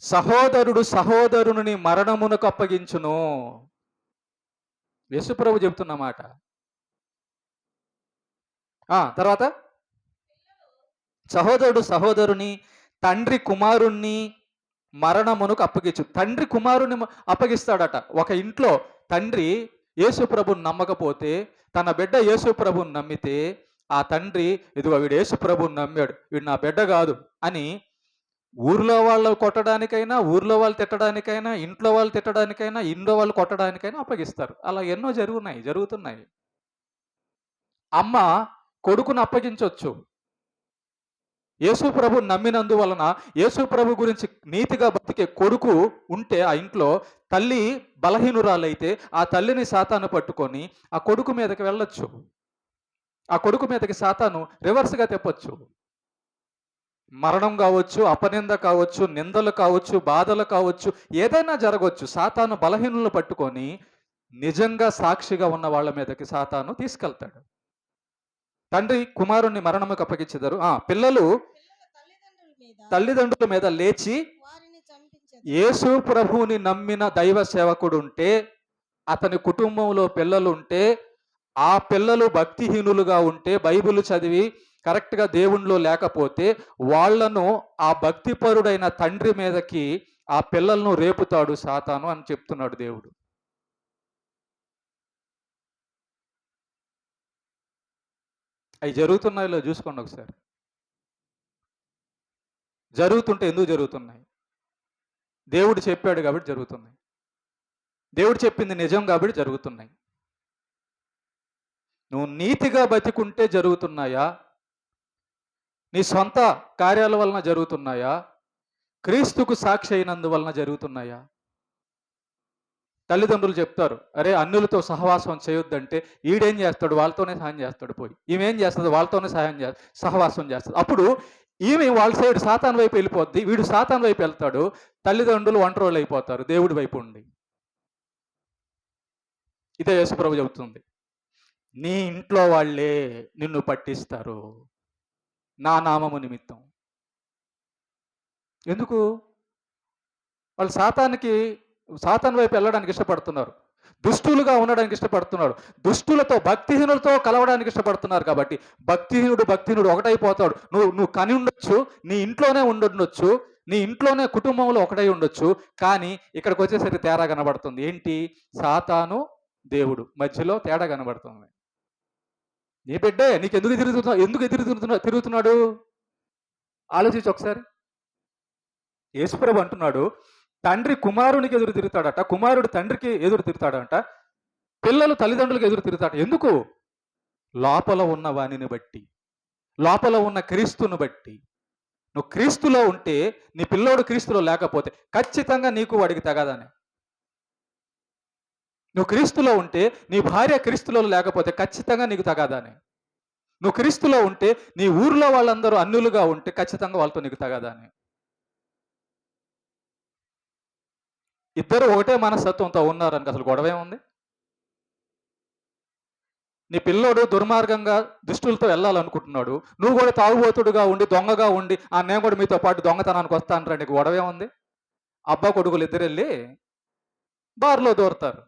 సహోదరుడు సహోదరుని మరణమునకు అప్పగించును. యేసుప్రభు చెబుతున్న మాట. తర్వాత సహోదరుడు సహోదరుని తండ్రి కుమారుణ్ణి మరణమునకు అప్పగించు. తండ్రి కుమారుని అప్పగిస్తాడట. ఒక ఇంట్లో తండ్రి యేసుప్రభుని నమ్మకపోతే, తన బిడ్డ యేసుప్రభుని నమ్మితే, ఆ తండ్రి ఇదిగో వీడు యేసుప్రభుని నమ్మాడు, వీడు నా బిడ్డ కాదు అని ఊర్లో వాళ్ళు కొట్టడానికైనా, ఊర్లో వాళ్ళు తిట్టడానికైనా, ఇంట్లో వాళ్ళు తిట్టడానికైనా, ఇంట్లో వాళ్ళు కొట్టడానికైనా అప్పగిస్తారు. అలా ఎన్నో జరుగుతున్నాయి. అమ్మ కొడుకును అప్పగించవచ్చు. యేసు ప్రభు నమ్మినందువలన, యేసు ప్రభు గురించి నీతిగా బతికే కొడుకు ఉంటే ఆ ఇంట్లో, తల్లి బలహీనురాలైతే ఆ తల్లిని సాతాను పట్టుకొని ఆ కొడుకు మీదకి వెళ్ళొచ్చు. ఆ కొడుకు మీదకి సాతాను రివర్స్గా తెప్పొచ్చు. మరణం కావచ్చు, అపనింద కావచ్చు, నిందలు కావచ్చు, బాధలు కావచ్చు, ఏదైనా జరగవచ్చు. సాతాను బలహీనులను పట్టుకొని నిజంగా సాక్షిగా ఉన్న వాళ్ళ మీదకి సాతాను తీసుకెళ్తాడు. తండ్రి కుమారుణ్ణి మరణముకు అప్పగించెదరు. పిల్లలు తల్లిదండ్రుల మీద లేచి, యేసు ప్రభువుని నమ్మిన దైవ సేవకుడు ఉంటే, అతని కుటుంబంలో పిల్లలు ఉంటే, ఆ పిల్లలు భక్తిహీనులుగా ఉంటే, బైబిల్ చదివి కరెక్ట్గా దేవుణ్ణిలో లేకపోతే, వాళ్లను ఆ భక్తిపరుడైన తండ్రి మీదకి ఆ పిల్లలను రేపుతాడు సాతాను అని చెప్తున్నాడు దేవుడు. అవి జరుగుతున్నాయో చూసుకోండి ఒకసారి. జరుగుతుంటే ఎందుకు జరుగుతున్నాయి? దేవుడు చెప్పాడు కాబట్టి జరుగుతున్నాయి. దేవుడు చెప్పింది నిజం కాబట్టి జరుగుతున్నాయి. నువ్వు నీతిగా బతికుంటే జరుగుతున్నాయా? నీ సొంత కార్యాల వలన జరుగుతున్నాయా? క్రీస్తుకు సాక్షి అయినందువలన జరుగుతున్నాయా? తల్లిదండ్రులు చెప్తారు, అరే అన్యులతో సహవాసం చేయొద్దంటే, ఈడేం చేస్తాడు? వాళ్ళతోనే సహాయం చేస్తాడు. పోయి ఈమెం చేస్తుంది? వాళ్ళతోనే సహవాసం చేస్తుంది. అప్పుడు ఈమె వాళ్ళ సైడ్ సాతాను వైపు వెళ్ళిపోద్ది, వీడు సాతాను వైపు వెళ్తాడు. తల్లిదండ్రులు ఒంటరోళ్ళు అయిపోతారు దేవుడి వైపు ఉండి. ఇదే యేసుప్రభు చెబుతుంది, నీ ఇంట్లో వాళ్ళే నిన్ను పట్టిస్తారు నా నామము నిమిత్తం. ఎందుకు? వాళ్ళు సాతాను వైపు వెళ్ళడానికి ఇష్టపడుతున్నారు, దుష్టులుగా ఉండడానికి ఇష్టపడుతున్నాడు, దుష్టులతో భక్తిహీనులతో కలవడానికి ఇష్టపడుతున్నారు. కాబట్టి భక్తిహీనుడు ఒకటైపోతాడు. నువ్వు కని ఉండొచ్చు, నీ ఇంట్లోనే ఉండొచ్చు, నీ ఇంట్లోనే కుటుంబంలో ఒకటై ఉండొచ్చు, కానీ ఇక్కడికి వచ్చేసరికి తేడా కనబడుతుంది. ఏంటి? సాతాను దేవుడు మధ్యలో తేడా కనబడుతుంది. నీ బిడ్డే నీకు ఎందుకు తిరుగుతున్నాడు? ఆలోచించి ఒకసారి. యేసుప్రభు అంటున్నాడు, తండ్రి కుమారునికి ఎదురు తిరుగుతాడట, కుమారుడు తండ్రికి ఎదురు తిరుగుతాడంట, పిల్లలు తల్లిదండ్రులకు ఎదురు తిరుగుతాడు. ఎందుకు? లోపల ఉన్న వాణిని బట్టి, లోపల ఉన్న క్రీస్తుని బట్టి. నువ్వు క్రీస్తులో ఉంటే, నీ పిల్లోడు క్రీస్తులో లేకపోతే ఖచ్చితంగా నీకు వాడికి తగదానే. నువ్వు క్రీస్తులో ఉంటే, నీ భార్య క్రీస్తులో లేకపోతే ఖచ్చితంగా నీకు తగాదానే. నువ్వు క్రీస్తులో ఉంటే నీ ఊర్లో వాళ్ళందరూ అన్యులుగా ఉంటే ఖచ్చితంగా వాళ్ళతో నీకు తగదా అని. ఇద్దరు ఒకటే మనస్తత్వంతో ఉన్నారనుకో అసలు గొడవ ఏముంది? నీ పిల్లోడు దుర్మార్గంగా దుష్టులతో వెళ్ళాలనుకుంటున్నాడు. నువ్వు కూడా తాగుబోతుడుగా ఉండి, దొంగగా ఉండి, నేను కూడా మీతో పాటు దొంగతనానికి వస్తానురా నీకు గొడవ ఏముంది? అబ్బా కొడుకులు ఇద్దరెళ్ళి బార్‌లో దూరతారు.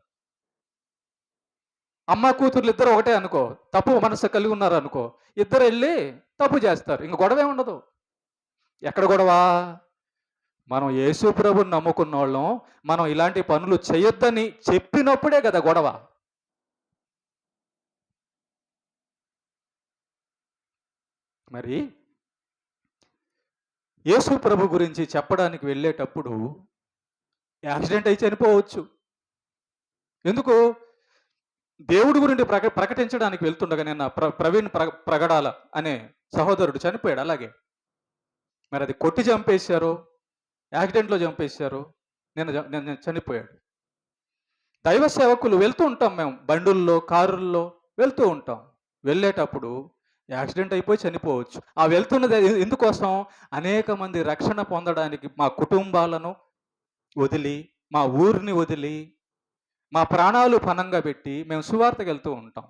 అమ్మ కూతుర్లు ఇద్దరు ఒకటే అనుకో, తప్పు మనసు కలిగి ఉన్నారనుకో, ఇద్దరెళ్ళి తప్పు చేస్తారు. ఇంక గొడవ ఏముండదు. ఎక్కడ గొడవ? మనం యేసు ప్రభువుని నమ్ముకున్నోళ్ళం, మనం ఇలాంటి పనులు చేయొద్దని చెప్పినప్పుడే కదా గొడవ. మరి యేసు ప్రభు గురించి చెప్పడానికి వెళ్ళేటప్పుడు యాక్సిడెంట్ అయి చనిపోవచ్చు. ఎందుకు? దేవుడి గురించి ప్రకటించడానికి వెళ్తుండగా నిన్న ప్రవీణ్ ప్రగడాల అనే సహోదరుడు చనిపోయాడు అలాగే. మరి అది కొట్టి చంపేశారు, యాక్సిడెంట్లో చంపేశారు, నిన్న చనిపోయాడు. దైవ సేవకులు వెళ్తూ ఉంటాం మేము, బండుల్లో కారుల్లో వెళ్తూ ఉంటాం. వెళ్ళేటప్పుడు యాక్సిడెంట్ అయిపోయి చనిపోవచ్చు. ఆ వెళ్తున్నది ఎందుకోసం? అనేక మంది రక్షణ పొందడానికి మా కుటుంబాలను వదిలి, మా ఊరిని వదిలి, మా ప్రాణాలు పణంగా పెట్టి మేము సువార్తకి వెళ్తూ ఉంటాం.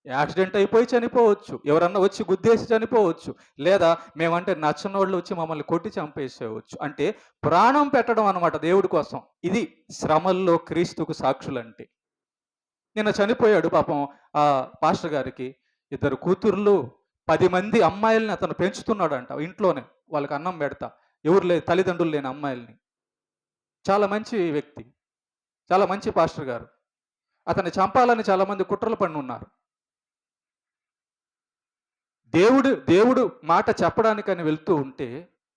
యాక్సిడెంట్ అయిపోయి చనిపోవచ్చు, ఎవరన్నా వచ్చి గుద్దేసి చనిపోవచ్చు, లేదా మేమంటే నచ్చనోళ్ళు వచ్చి మమ్మల్ని కొట్టి చంపేసేవచ్చు. అంటే ప్రాణం పెట్టడం అన్నమాట దేవుడి కోసం. ఇది శ్రమల్లో క్రీస్తుకు సాక్షులంటే. నిన్న చనిపోయాడు పాపం ఆ పాస్టర్ గారికి 2 కూతుర్లు, 10 మంది అమ్మాయిల్ని అతను పెంచుతున్నాడంట ఇంట్లోనే. వాళ్ళకి అన్నం పెడతా, ఎవరు లేదు, తల్లిదండ్రులు లేని అమ్మాయిల్ని. చాలా మంచి వ్యక్తి, చాలా మంచి పాస్టర్ గారు. అతన్ని చంపాలని చాలా మంది కుట్రలు పన్ను ఉన్నారు. దేవుడు మాట చెప్పడానికని వెళ్తూ ఉంటే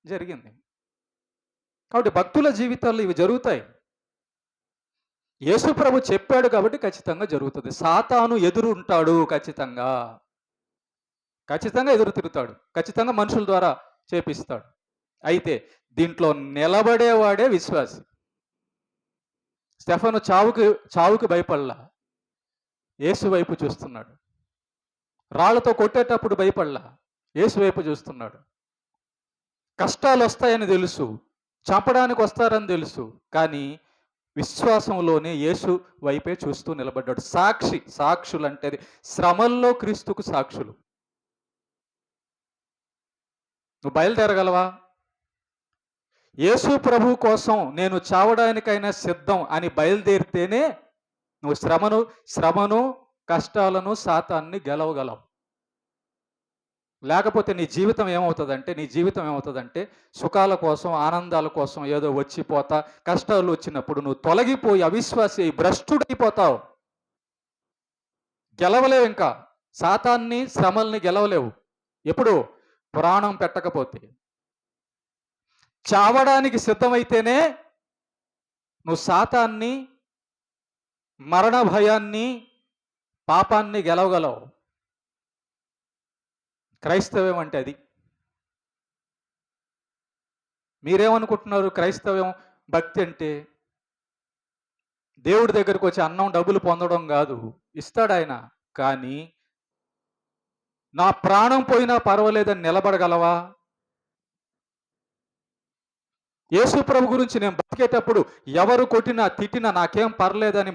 జరిగింది. కాబట్టి భక్తుల జీవితాల్లో ఇవి జరుగుతాయి. యేసు ప్రభు చెప్పాడు కాబట్టి ఖచ్చితంగా జరుగుతుంది. సాతాను ఎదురు ఉంటాడు, ఖచ్చితంగా ఎదురు తిరుగుతాడు, ఖచ్చితంగా మనుషుల ద్వారా చేపిస్తాడు. అయితే దీంట్లో నిలబడేవాడే విశ్వాసి. స్టెఫను చావుకి భయపడలా, యేసు వైపు చూస్తున్నాడు. రాళ్లతో కొట్టేటప్పుడు భయపడలా, యేసు వైపు చూస్తున్నాడు. కష్టాలు వస్తాయని తెలుసు, చంపడానికి వస్తారని తెలుసు, కానీ విశ్వాసంలోనే యేసు వైపే చూస్తూ నిలబడ్డాడు. సాక్షులు అంటే శ్రమల్లో క్రీస్తుకు సాక్షులు. నువ్వు బయలుదేరగలవా? యేసు ప్రభు కోసం నేను చావడానికైనా సిద్ధం అని బయలుదేరితేనే నువ్వు శ్రమను కష్టాలను సాతాన్ని గెలవగలవు. లేకపోతే నీ జీవితం ఏమవుతుందంటే సుఖాల కోసం, ఆనందాల కోసం ఏదో వచ్చిపోతా, కష్టాలు వచ్చినప్పుడు నువ్వు తొలగిపోయి అవిశ్వాసి భ్రష్టుడైపోతావు. గెలవలేవు. ఇంకా సాతాన్ని, శ్రమల్ని గెలవలేవు. ఎప్పుడు? ప్రాణం పెట్టకపోతే. చావడానికి సిద్ధమైతేనే నువ్వు సాతాన్ని, మరణ భయాన్ని, పాపాన్ని గెలవగలవు. క్రైస్తవ్యం అంటే అది. మీరేమనుకుంటున్నారు? క్రైస్తవ్యం భక్తి అంటే దేవుడి దగ్గరకు వచ్చి అన్నం డబ్బులు పొందడం కాదు. ఇస్తాడు ఆయన, కానీ నా ప్రాణం పోయినా పర్వాలేదని నిలబడగలవా? యేసు ప్రభు గురించి నేను బతికేటప్పుడు ఎవరు కొట్టినా తిట్టినా నాకేం పర్లేదని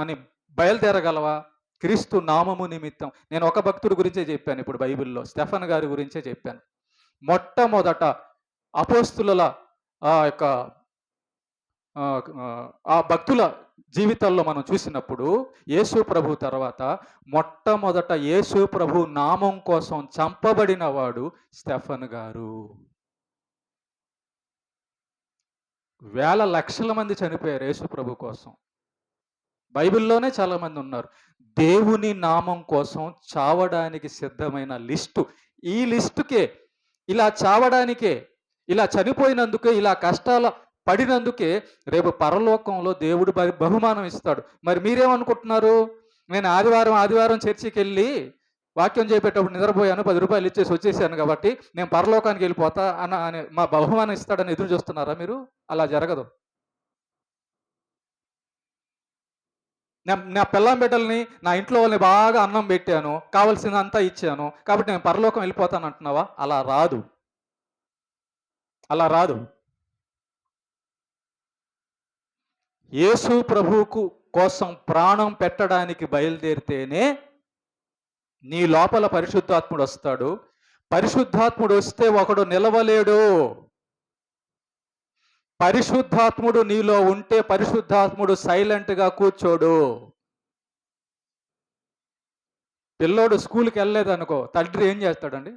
అని బయలుదేరగలవా? క్రీస్తు నామము నిమిత్తం. నేను ఒక భక్తుడి గురించే చెప్పాను ఇప్పుడు బైబిల్లో, స్టెఫన్ గారి గురించే చెప్పాను. మొట్టమొదట అపోస్తుల ఆ భక్తుల జీవితాల్లో మనం చూసినప్పుడు యేసు ప్రభు తర్వాత మొట్టమొదట యేసు ప్రభు నామం కోసం చంపబడిన వాడు స్టెఫన్ గారు. వేల లక్షల మంది చనిపోయారు యేసు ప్రభు కోసం. బైబిల్లోనే చాలా మంది ఉన్నారు. దేవుని నామం కోసం చావడానికి సిద్ధమైన లిస్టు. ఈ లిస్టుకే, ఇలా చావడానికే, ఇలా చనిపోయినందుకే, ఇలా కష్టాల పడినందుకే రేపు పరలోకంలో దేవుడు బహుమానం ఇస్తాడు. మరి మీరేమనుకుంటున్నారు? నేను ఆదివారం చర్చికి వెళ్ళి వాక్యం చెప్పేటప్పుడు నిద్రపోయాను, 10 రూపాయలు ఇచ్చేసి వచ్చేసాను కాబట్టి నేను పరలోకానికి వెళ్ళిపోతా అని మా బహుమానం ఇస్తాడని ఎదురు చూస్తున్నారా మీరు? అలా జరగదు. నా పెళ్ళాం బిడ్డల్ని, నా ఇంట్లో వాళ్ళని బాగా అన్నం పెట్టాను, కావలసినంతా ఇచ్చాను, కాబట్టి నేను పరలోకం వెళ్ళిపోతాను అంటున్నావా? అలా రాదు. అలా రాదు. యేసు ప్రభువుకు కోసం ప్రాణం పెట్టడానికి బయలుదేరితేనే నీ లోపల పరిశుద్ధాత్ముడు వస్తాడు. పరిశుద్ధాత్ముడు వస్తే ఒకడు నిలవలేడు. పరిశుద్ధాత్ముడు నీలో ఉంటే పరిశుద్ధాత్ముడు సైలెంట్‌గా కూర్చోడు. పిల్లోడు స్కూల్‌కి వెళ్ళలేదనుకో, తండ్రి ఏం చేస్తాడండి?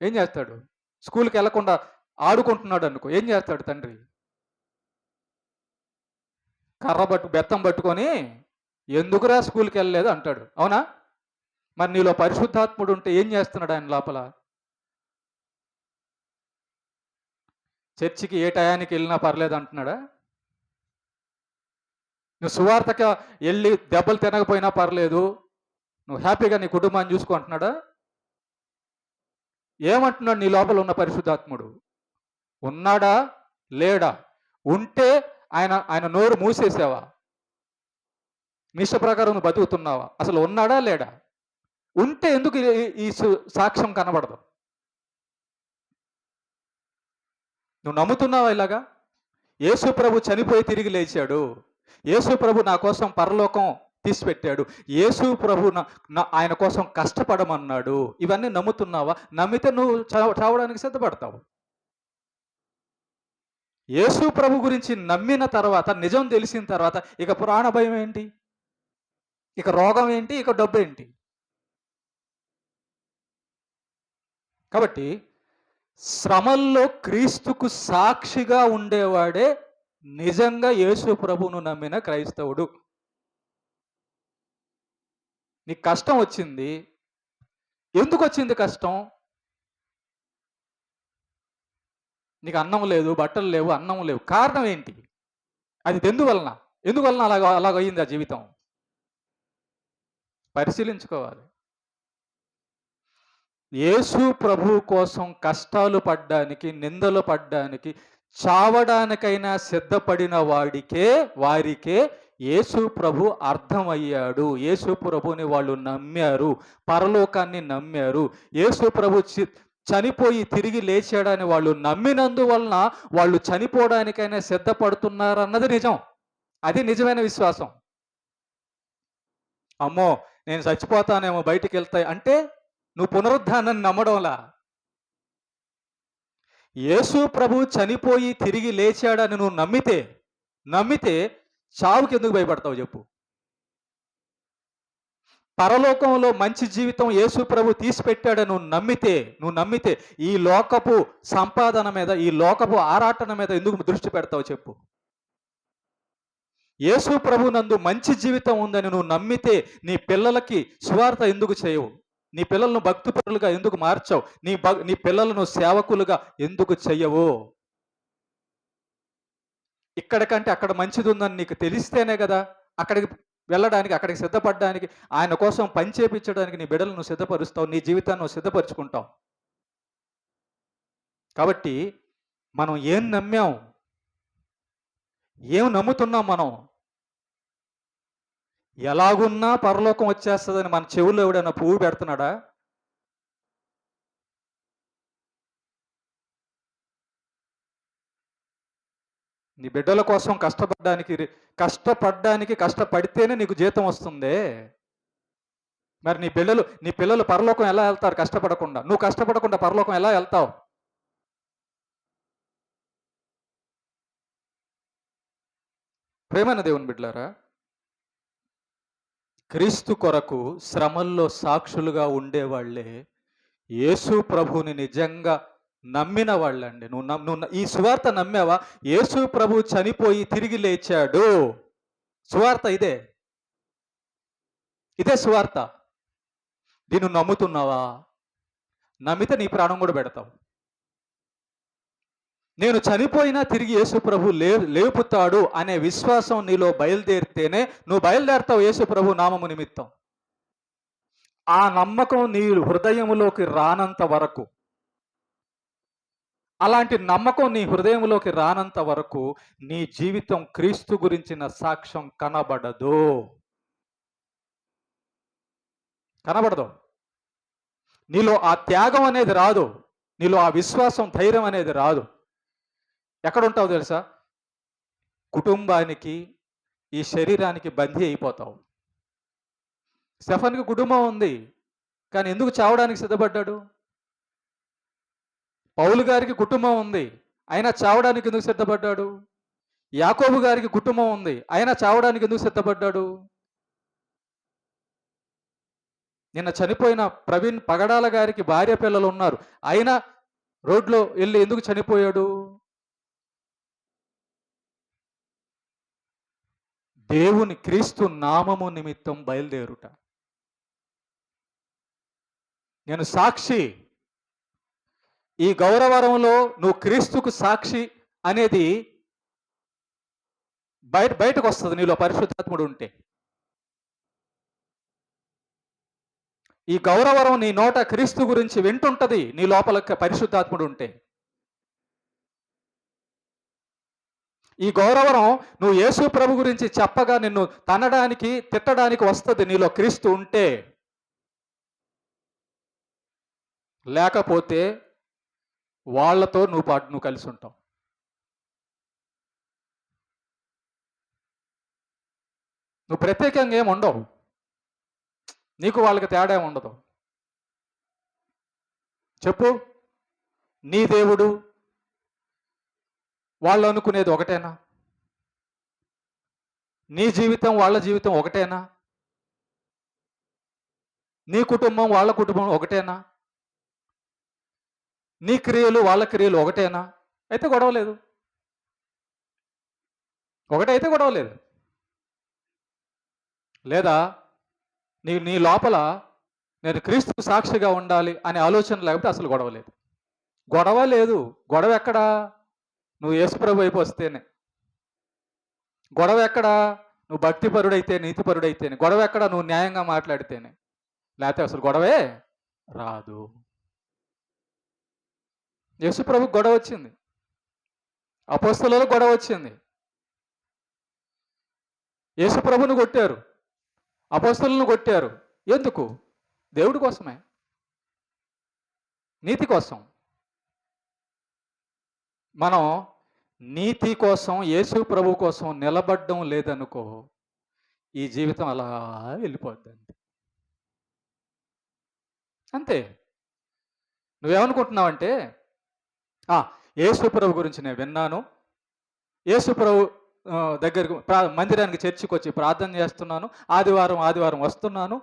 ఏం చేస్తాడు? స్కూల్‌కి వెళ్ళకుండా ఆడుకుంటున్నాడు అనుకో, ఏం చేస్తాడు తండ్రి? బెత్తం పట్టుకొని ఎందుకురా స్కూల్‌కి వెళ్ళలేదు అంటాడు. అవునా? మరి నీలో పరిశుద్ధాత్ముడు ఉంటే ఏం చేస్తున్నాడు ఆయన లోపల? చర్చికి ఏ టయానికి వెళ్ళినా పర్లేదు అంటున్నాడా? నువ్వు సువార్తకి వెళ్ళి దెబ్బలు తినకపోయినా పర్లేదు, నువ్వు హ్యాపీగా నీ కుటుంబాన్ని చూసుకో అంటున్నాడా? ఏమంటున్నాడు నీ లోపల ఉన్న పరిశుద్ధాత్ముడు? ఉన్నాడా? లేడా? ఉంటే ఆయన నోరు మూసేసావా? నీ ఇష్ట ప్రకారం నువ్వు బతుకుతున్నావా? అసలు ఉన్నాడా? లేడా? ఉంటే ఎందుకు ఈ సాక్ష్యం కనబడదు? నువ్వు నమ్ముతున్నావా ఇలాగా? యేసు ప్రభు చనిపోయి తిరిగి లేచాడు. యేసు ప్రభు నా కోసం పరలోకం తీసిపెట్టాడు. యేసు ప్రభు ఆయన కోసం కష్టపడమన్నాడు. ఇవన్నీ నమ్ముతున్నావా? నమ్మితే నువ్వు చావడానికి సిద్ధపడతావు. యేసు ప్రభు గురించి నమ్మిన తర్వాత, నిజం తెలిసిన తర్వాత ఇక ప్రాణ భయం ఏంటి? ఇక రోగం ఏంటి? ఇక డబ్బు ఏంటి? కాబట్టి శ్రమల్లో క్రీస్తుకు సాక్షిగా ఉండేవాడే నిజంగా యేసు ప్రభువును నమ్మిన క్రైస్తవుడు. నీకు కష్టం వచ్చింది. ఎందుకు వచ్చింది కష్టం? నీకు అన్నం లేదు, బట్టలు లేవు, అన్నం లేవు. కారణం ఏంటి? అది ఎందువలన అలాగ అయింది ఆ జీవితం? పరిశీలించుకోవాలి. యేసు ప్రభు కోసం కష్టాలు పడ్డానికి, నిందలు పడ్డానికి, చావడానికైనా సిద్ధపడిన వారికే యేసు ప్రభు అర్థమయ్యాడు. యేసు ప్రభుని వాళ్ళు నమ్మారు, పరలోకాన్ని నమ్మారు. యేసు ప్రభు చనిపోయి తిరిగి లేచాడని వాళ్ళు నమ్మినందువలన వాళ్ళు చనిపోవడానికైనా సిద్ధపడుతున్నారన్నది నిజం. అది నిజమైన విశ్వాసం. అమ్మో నేను చచ్చిపోతానేమో, బయటికి వెళ్తాయి అంటే నువ్వు పునరుద్ధానాన్ని నమ్మడంలా. యేసు ప్రభు చనిపోయి తిరిగి లేచాడని నువ్వు నమ్మితే చావుకి ఎందుకు భయపడతావు చెప్పు? పరలోకంలో మంచి జీవితం యేసు ప్రభు తీసిపెట్టాడని నువ్వు నమ్మితే ఈ లోకపు సంపాదన మీద, ఈ లోకపు ఆరాటన మీద ఎందుకు దృష్టి పెడతావు చెప్పు? యేసు ప్రభు నందు మంచి జీవితం ఉందని నువ్వు నమ్మితే నీ పిల్లలకి సువార్త ఎందుకు చేయవు? నీ పిల్లలను భక్తిపరులుగా ఎందుకు మార్చావు? నీ పిల్లలను సేవకులుగా ఎందుకు చెయ్యవు? ఇక్కడికంటే అక్కడ మంచిది ఉందని నీకు తెలిస్తేనే కదా అక్కడికి వెళ్ళడానికి, అక్కడికి సిద్ధపడడానికి, ఆయన కోసం పని చేపించడానికి నీ బిడ్డలను సిద్ధపరుస్తావు, నీ జీవితాన్ని నువ్వు సిద్ధపరుచుకుంటావు. కాబట్టి మనం ఏం నమ్మాం? ఏం నమ్ముతున్నాం మనం? ఎలాగున్నా పరలోకం వచ్చేస్తుందని మన చెవుల్లో ఎవడైనా పువ్వు పెడుతున్నాడా? నీ బిడ్డల కోసం కష్టపడితేనే నీకు జీతం వస్తుంది. మరి నీ పిల్లలు పరలోకం ఎలా వెళ్తారు కష్టపడకుండా? నువ్వు కష్టపడకుండా పరలోకం ఎలా వెళ్తావు? ప్రేమైన దేవుని బిడ్డలారా, క్రీస్తు కొరకు శ్రమల్లో సాక్షులుగా ఉండేవాళ్లే యేసు ప్రభుని నిజంగా నమ్మిన వాళ్ళండి. నువ్వు ఈ సువార్త నమ్మావా? యేసు ప్రభు చనిపోయి తిరిగి లేచాడు. సువార్త ఇదే సువార్త. దీన్ని నమ్ముతున్నావా? నమ్మితే నీ ప్రాణం కూడా పెడతావు. నేను చనిపోయినా తిరిగి యేసు ప్రభు లేపుతాడు అనే విశ్వాసం నీలో బయలుదేరితేనే నువ్వు బయలుదేరుతావు యేసు ప్రభు నామము నిమిత్తం. ఆ నమ్మకం నీ హృదయములోకి రానంత వరకు, అలాంటి నమ్మకం నీ హృదయంలోకి రానంత వరకు నీ జీవితం క్రీస్తు గురించిన సాక్ష్యం కనబడదు. కనబడదు. నీలో ఆ త్యాగం అనేది రాదు. నీలో ఆ విశ్వాసం, ధైర్యం అనేది రాదు. ఎక్కడుంటావు తెలుసా? కుటుంబానికి, ఈ శరీరానికి బందీ అయిపోతావు. స్టెఫన్‌కి కుటుంబం ఉంది. కానీ ఎందుకు చావడానికి సిద్ధపడ్డాడు? పౌలు గారికి కుటుంబం ఉంది. అయినా చావడానికి ఎందుకు సిద్ధపడ్డాడు? యాకోబు గారికి కుటుంబం ఉంది. అయినా చావడానికి ఎందుకు సిద్ధపడ్డాడు? నిన్న చనిపోయిన ప్రవీణ్ పగడాల గారికి భార్య పిల్లలు ఉన్నారు. అయినా రోడ్లో వెళ్ళి ఎందుకు చనిపోయాడు? దేవుని క్రీస్తు నామము నిమిత్తం బయలుదేరుట. నేను సాక్షి. ఈ గౌరవరంలో నువ్వు క్రీస్తుకు సాక్షి అనేది బయటకు వస్తుంది నీలో పరిశుద్ధాత్ముడు ఉంటే. ఈ గౌరవరం నీ నోట క్రీస్తు గురించి వింటుంటది నీ లోపల పరిశుద్ధాత్ముడు ఉంటే. ఈ గౌరవరం నువ్వు యేసు ప్రభు గురించి చెప్పగా నిన్ను తనడానికి, తిట్టడానికి వస్తుంది నీలో క్రీస్తు ఉంటే. లేకపోతే వాళ్ళతో నువ్వు కలిసి ఉంటావు. నువ్వు ప్రత్యేకంగా ఏమి ఉండవు. నీకు వాళ్ళకి తేడా ఉండదు. చెప్పు, నీ దేవుడు వాళ్ళు అనుకునేది ఒకటేనా? నీ జీవితం వాళ్ళ జీవితం ఒకటేనా? నీ కుటుంబం వాళ్ళ కుటుంబం ఒకటేనా? నీ క్రియలు వాళ్ళ క్రియలు ఒకటేనా? అయితే గొడవలేదు. ఒకటైతే గొడవలేదు. లేదా నీ లోపల నేను క్రీస్తు సాక్షిగా ఉండాలి అనే ఆలోచన లేకపోతే అసలు గొడవ లేదు. గొడవ లేదు. గొడవ ఎక్కడా? నువ్వు యేసుప్రభు వైపు వస్తేనే. గొడవ ఎక్కడా? నువ్వు భక్తిపరుడైతే, నీతిపరుడైతేనే. గొడవ ఎక్కడా? నువ్వు న్యాయంగా మాట్లాడితేనే. లేకపోతే అసలు గొడవే రాదు. యేసుప్రభుకు గొడవ వచ్చింది. అపోస్తలులకు గొడవ వచ్చింది. యేసుప్రభుని కొట్టారు, అపోస్తలులను కొట్టారు. ఎందుకు? దేవుడి కోసమే, నీతి కోసం. మనం నీతి కోసం, యేసు ప్రభు కోసం నిలబడడం లేదనుకో, ఈ జీవితం అలా వెళ్ళిపోద్ది. అంతే. నువ్వేమనుకుంటున్నావంటే, యేసు ప్రభు గురించి నేను విన్నాను, యేసు ప్రభు దగ్గరకు మందిరానికి, చర్చికి వచ్చి ప్రార్థన చేస్తున్నాను, ఆదివారం వస్తున్నాను,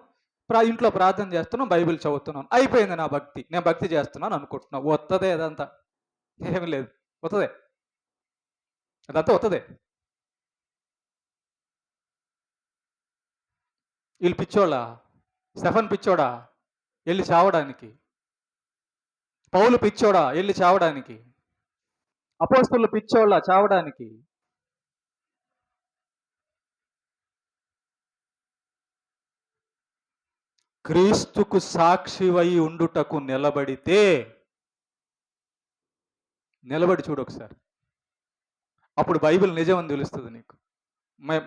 ఇంట్లో ప్రార్థన చేస్తున్నాను, బైబిల్ చదువుతున్నాను, అయిపోయింది నా భక్తి, నేను భక్తి చేస్తున్నాను అనుకుంటున్నావు. వత్తదే అదంతా. ఏమి లేదు, వత్తదే అదంతా, వత్తదే. వీళ్ళు పిచ్చోళ్ళా? స్టెఫన్ పిచ్చోడా వెళ్ళి చావడానికి? పౌలు పిచ్చోడా వెళ్ళి చావడానికి? అపోస్తలులు పిచ్చోళ్ళ చావడానికి? క్రీస్తుకు సాక్షివై ఉండుటకు నిలబడి చూడు ఒకసారి. అప్పుడు బైబిల్ నిజం అని తెలుస్తుంది నీకు.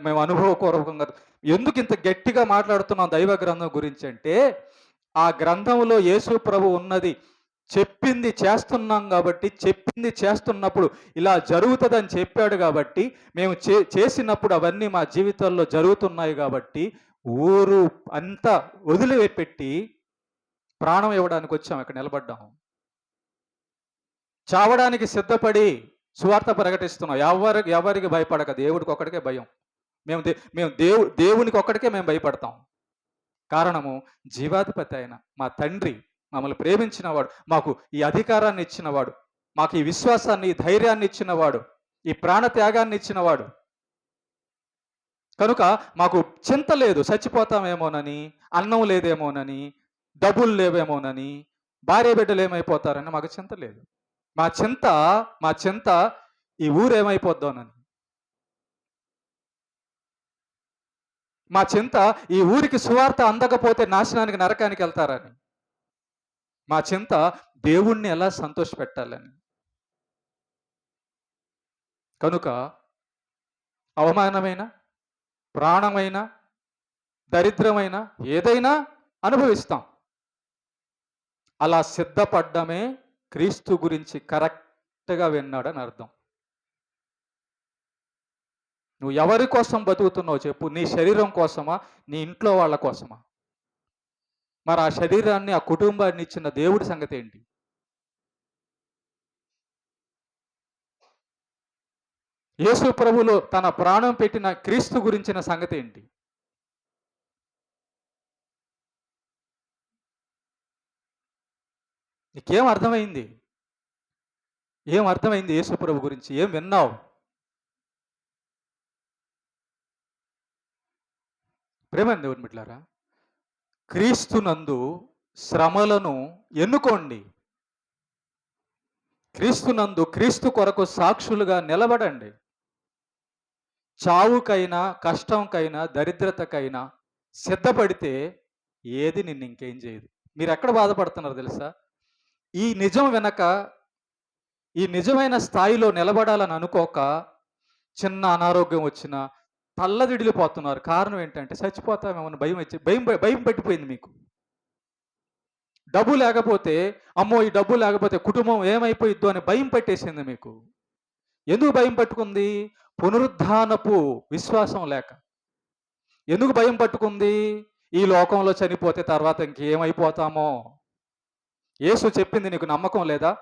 మేము అనుభవపూర్వకంగా ఎందుకు ఇంత గట్టిగా మాట్లాడుతున్నాం దైవ గ్రంథం గురించి అంటే, ఆ గ్రంథంలో యేసు ప్రభు ఉన్నది చెప్పింది చేస్తున్నాం కాబట్టి, చెప్పింది చేస్తున్నప్పుడు ఇలా జరుగుతుందని చెప్పాడు కాబట్టి, మేము చేసినప్పుడు అవన్నీ మా జీవితాల్లో జరుగుతున్నాయి కాబట్టి ఊరు అంతా వదిలిపెట్టి ప్రాణం ఇవ్వడానికి వచ్చాం. ఇక్కడ నిలబడ్డాం. చావడానికి సిద్ధపడి సువార్త ప్రకటిస్తున్నాం. ఎవరికి భయపడక, దేవుడికి ఒక్కడికే భయం. మేము దేవునికి ఒక్కడికే మేము భయపడతాం. కారణము, జీవాధిపతి అయిన మా తండ్రి, మమ్మల్ని ప్రేమించినవాడు, మాకు ఈ అధికారాన్ని ఇచ్చినవాడు, మాకు ఈ విశ్వాసాన్ని, ఈ ధైర్యాన్ని ఇచ్చినవాడు, ఈ ప్రాణ త్యాగాన్ని ఇచ్చినవాడు. కనుక మాకు చింత లేదు చచ్చిపోతామేమోనని, అన్నం లేదేమోనని, డబ్బులు లేవేమోనని, భార్య బిడ్డలు ఏమైపోతారని మాకు చింత లేదు. మా చింత ఈ ఊరు ఏమైపోద్దోనని. మా చింత ఈ ఊరికి సువార్త అందకపోతే నాశనానికి, నరకానికి వెళ్తారని. మా చింత దేవుణ్ణి ఎలా సంతోషపెట్టాలని. కనుక అవమానమైన, ప్రాణమైన, దరిద్రమైన ఏదైనా అనుభవిస్తాం. అలా సిద్ధపడ్డమే క్రీస్తు గురించి కరెక్ట్‌గా విన్నాడని అర్థం. నువ్వు ఎవరి కోసం బతుకుతున్నావు చెప్పు? నీ శరీరం కోసమా? నీ ఇంట్లో వాళ్ళ కోసమా? మరి ఆ శరీరాన్ని, ఆ కుటుంబాన్ని ఇచ్చిన దేవుడి సంగతి ఏంటి? యేసు ప్రభువులు తన ప్రాణం పెట్టిన క్రీస్తు గురించిన సంగతి ఏంటి? నీకేం అర్థమైంది? ఏం అర్థమైంది యేసు ప్రభు గురించి? ఏం విన్నావు? ప్రేమైన దేవుని బిడ్డలారా, క్రీస్తునందు శ్రమలను ఎన్నుకోండి. క్రీస్తునందు క్రీస్తు కొరకు సాక్షులుగా నిలబడండి. చావుకైనా, కష్టంకైనా, దరిద్రతకైనా సిద్ధపడితే ఏది నిన్ను ఇంకేం చేయదు. మీరు ఎక్కడ బాధపడుతున్నారు తెలుసా? ఈ నిజం వెనక, ఈ నిజమైన స్థాయిలో నిలబడాలని అనుకోక చిన్న అనారోగ్యం వచ్చినా తల్లదిడిలిపోతున్నారు. కారణం ఏంటంటే చచ్చిపోతామేమో భయం వచ్చి భయం పట్టిపోయింది మీకు. డబ్బు లేకపోతే, అమ్మో ఈ డబ్బు లేకపోతే కుటుంబం ఏమైపోయిద్దో అని భయం పట్టేసింది మీకు. ఎందుకు భయం పట్టుకుంది? పునరుద్ధానపు విశ్వాసం లేక. ఎందుకు భయం పట్టుకుంది? ఈ లోకంలో చనిపోతే తర్వాత ఇంకేమైపోతామో. యేసు చెప్పింది నీకు నమ్మకం లేదా?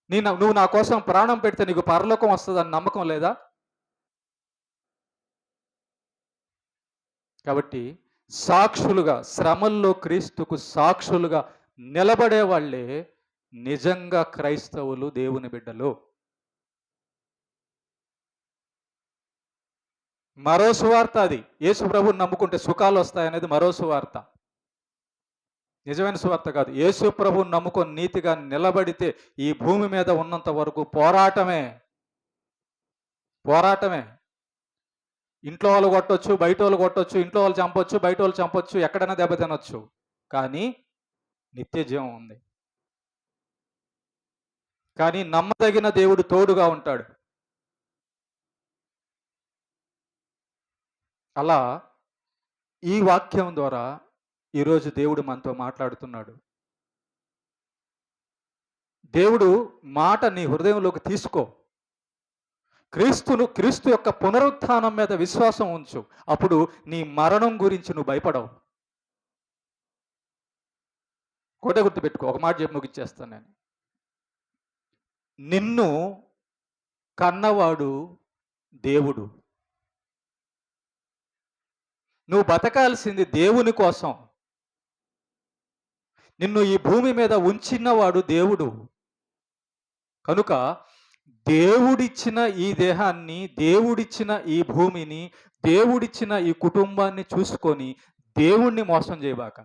నువ్వు నా కోసం ప్రాణం పెడితే నీకు పరలోకం వస్తుందని నమ్మకం లేదా? కాబట్టి సాక్షులుగా, శ్రమల్లో క్రీస్తుకు సాక్షులుగా నిలబడే వాళ్ళే నిజంగా క్రైస్తవులు, దేవుని బిడ్డలు. మరో సువార్త అది. యేసు ప్రభువుని నమ్ముకుంటే సుఖాలు వస్తాయనేది మరో సువార్త. నిజమైన సువార్త కాదు. యేసు ప్రభువుని నమ్ముకొని నీతిగా నిలబడితే ఈ భూమి మీద ఉన్నంత వరకు పోరాటమే. ఇంట్లో వాళ్ళు కొట్టొచ్చు, బయట వాళ్ళు కొట్టొచ్చు, ఇంట్లో వాళ్ళు చంపొచ్చు, బయట వాళ్ళు చంపొచ్చు, ఎక్కడైనా దెబ్బ తినొచ్చు. కానీ నిత్య జీవం ఉంది. కానీ నమ్మదగిన దేవుడు తోడుగా ఉంటాడు. అలా ఈ వాక్యం ద్వారా ఈరోజు దేవుడు మనతో మాట్లాడుతున్నాడు. దేవుడు మాట నీ హృదయంలోకి తీసుకో. క్రీస్తు యొక్క పునరుత్థానం మీద విశ్వాసం ఉంచు. అప్పుడు నీ మరణం గురించి నువ్వు భయపడవు. కోట గుర్తుపెట్టుకో. ఒక మాట చెప్పి ముగిచ్చేస్తాను నేను. నిన్ను కన్నవాడు దేవుడు. నువ్వు బతకాల్సింది దేవుని కోసం. నిన్ను ఈ భూమి మీద ఉంచినవాడు దేవుడు. కనుక దేవుడిచ్చిన ఈ దేహాన్ని, దేవుడిచ్చిన ఈ భూమిని, దేవుడిచ్చిన ఈ కుటుంబాన్ని చూసుకొని దేవుణ్ణి మోసం చేయబాక.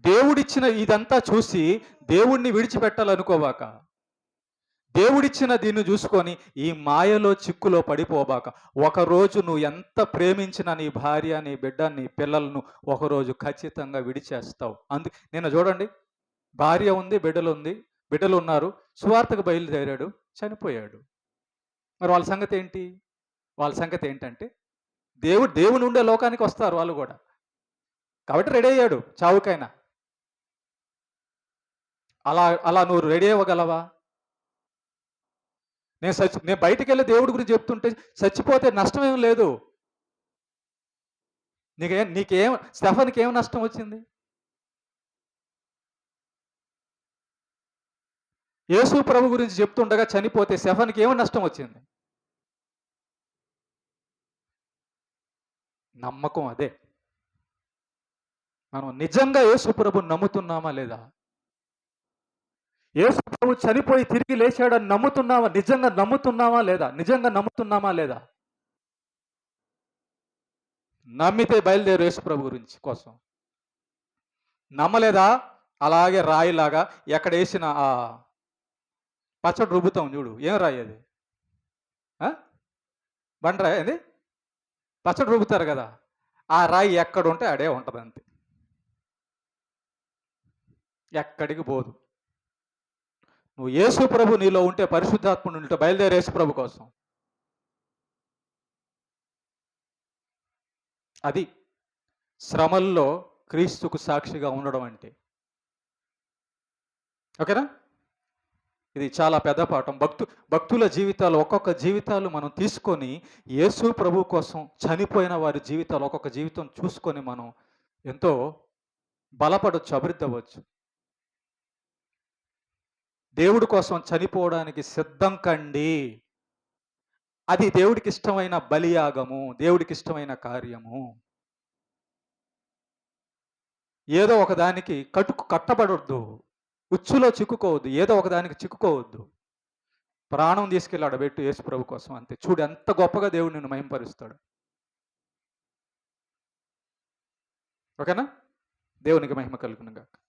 దేవుడిచ్చిన ఇదంతా చూసి దేవుణ్ణి విడిచిపెట్టాలనుకోబాక. దేవుడిచ్చిన దీన్ని చూసుకొని ఈ మాయలో చిక్కులో పడిపోబాక. ఒకరోజు నువ్వు ఎంత ప్రేమించిన నీ భార్య, నీ బిడ్డ, నీ పిల్లలను ఒకరోజు ఖచ్చితంగా విడిచేస్తావు. నేను చూడండి, భార్య ఉంది, బిడ్డలు ఉన్నారు, సువార్తకు బయలుదేరాడు, చనిపోయాడు. మరి వాళ్ళ సంగతి ఏంటంటే దేవుని ఉండే లోకానికి వస్తారు వాళ్ళు కూడా. కాబట్టి రెడీ అయ్యాడు చావుకైనా. అలా నువ్వు రెడీ అవ్వగలవా? నేను బయటికి వెళ్ళి దేవుడి గురించి చెప్తుంటే చచ్చిపోతే నష్టమేం లేదు. స్టెఫన్కి ఏం నష్టం వచ్చింది? యేసు ప్రభు గురించి చెప్తుండగా చనిపోతే స్టెఫన్కి ఏం నష్టం వచ్చింది? నమ్మకం అదే. మనం నిజంగా యేసు ప్రభుని నమ్ముతున్నామా లేదా? యేసు ప్రభు చనిపోయి తిరిగి లేచాడని నమ్ముతున్నామా? నిజంగా నమ్ముతున్నామా లేదా? నమ్మితే బయలుదేరు యేసు ప్రభు గురించి కోసం. నమ్మలేదా? అలాగే రాయిలాగా ఎక్కడ వేసిన ఆ పచ్చడి రుబ్బుతాం చూడు, ఏం రాయి అది? బండరాయి అది. పచ్చడి రుబ్బుతారు కదా, ఆ రాయి ఎక్కడ ఉంటే అడే ఉంటుంది, అంతే, ఎక్కడికి పోదు. నువ్వు యేసు ప్రభు నీలో ఉంటే, పరిశుద్ధాత్ముడు ఉంటే బయలుదేరి యేసు ప్రభు కోసం. అది శ్రమల్లో క్రీస్తుకు సాక్షిగా ఉండడం అంటే. ఓకేనా? ఇది చాలా పెద్ద పాఠం. భక్తుల జీవితాలు, ఒక్కొక్క జీవితాలు మనం తీసుకొని యేసు ప్రభు కోసం చనిపోయిన వారి జీవితాలు, ఒక్కొక్క జీవితం చూసుకొని మనం ఎంతో బలపడొచ్చు, అభివృద్ధి అవ్వచ్చు. దేవుడి కోసం చనిపోవడానికి సిద్ధం కండి. అది దేవుడికి ఇష్టమైన బలియాగము, దేవుడికి ఇష్టమైన కార్యము. ఏదో ఒకదానికి కట్టబడొద్దు, ఉచ్చులో చిక్కుకోవద్దు, ఏదో ఒకదానికి చిక్కుకోవద్దు. ప్రాణం తీసుకెళ్ళి ఆడబెట్టు యేసు ప్రభు కోసం, అంతే. చూడు ఎంత గొప్పగా దేవుడు నిన్ను మహింపరుస్తాడు. ఓకేనా? దేవునికి మహిమ కలుగునుగాక.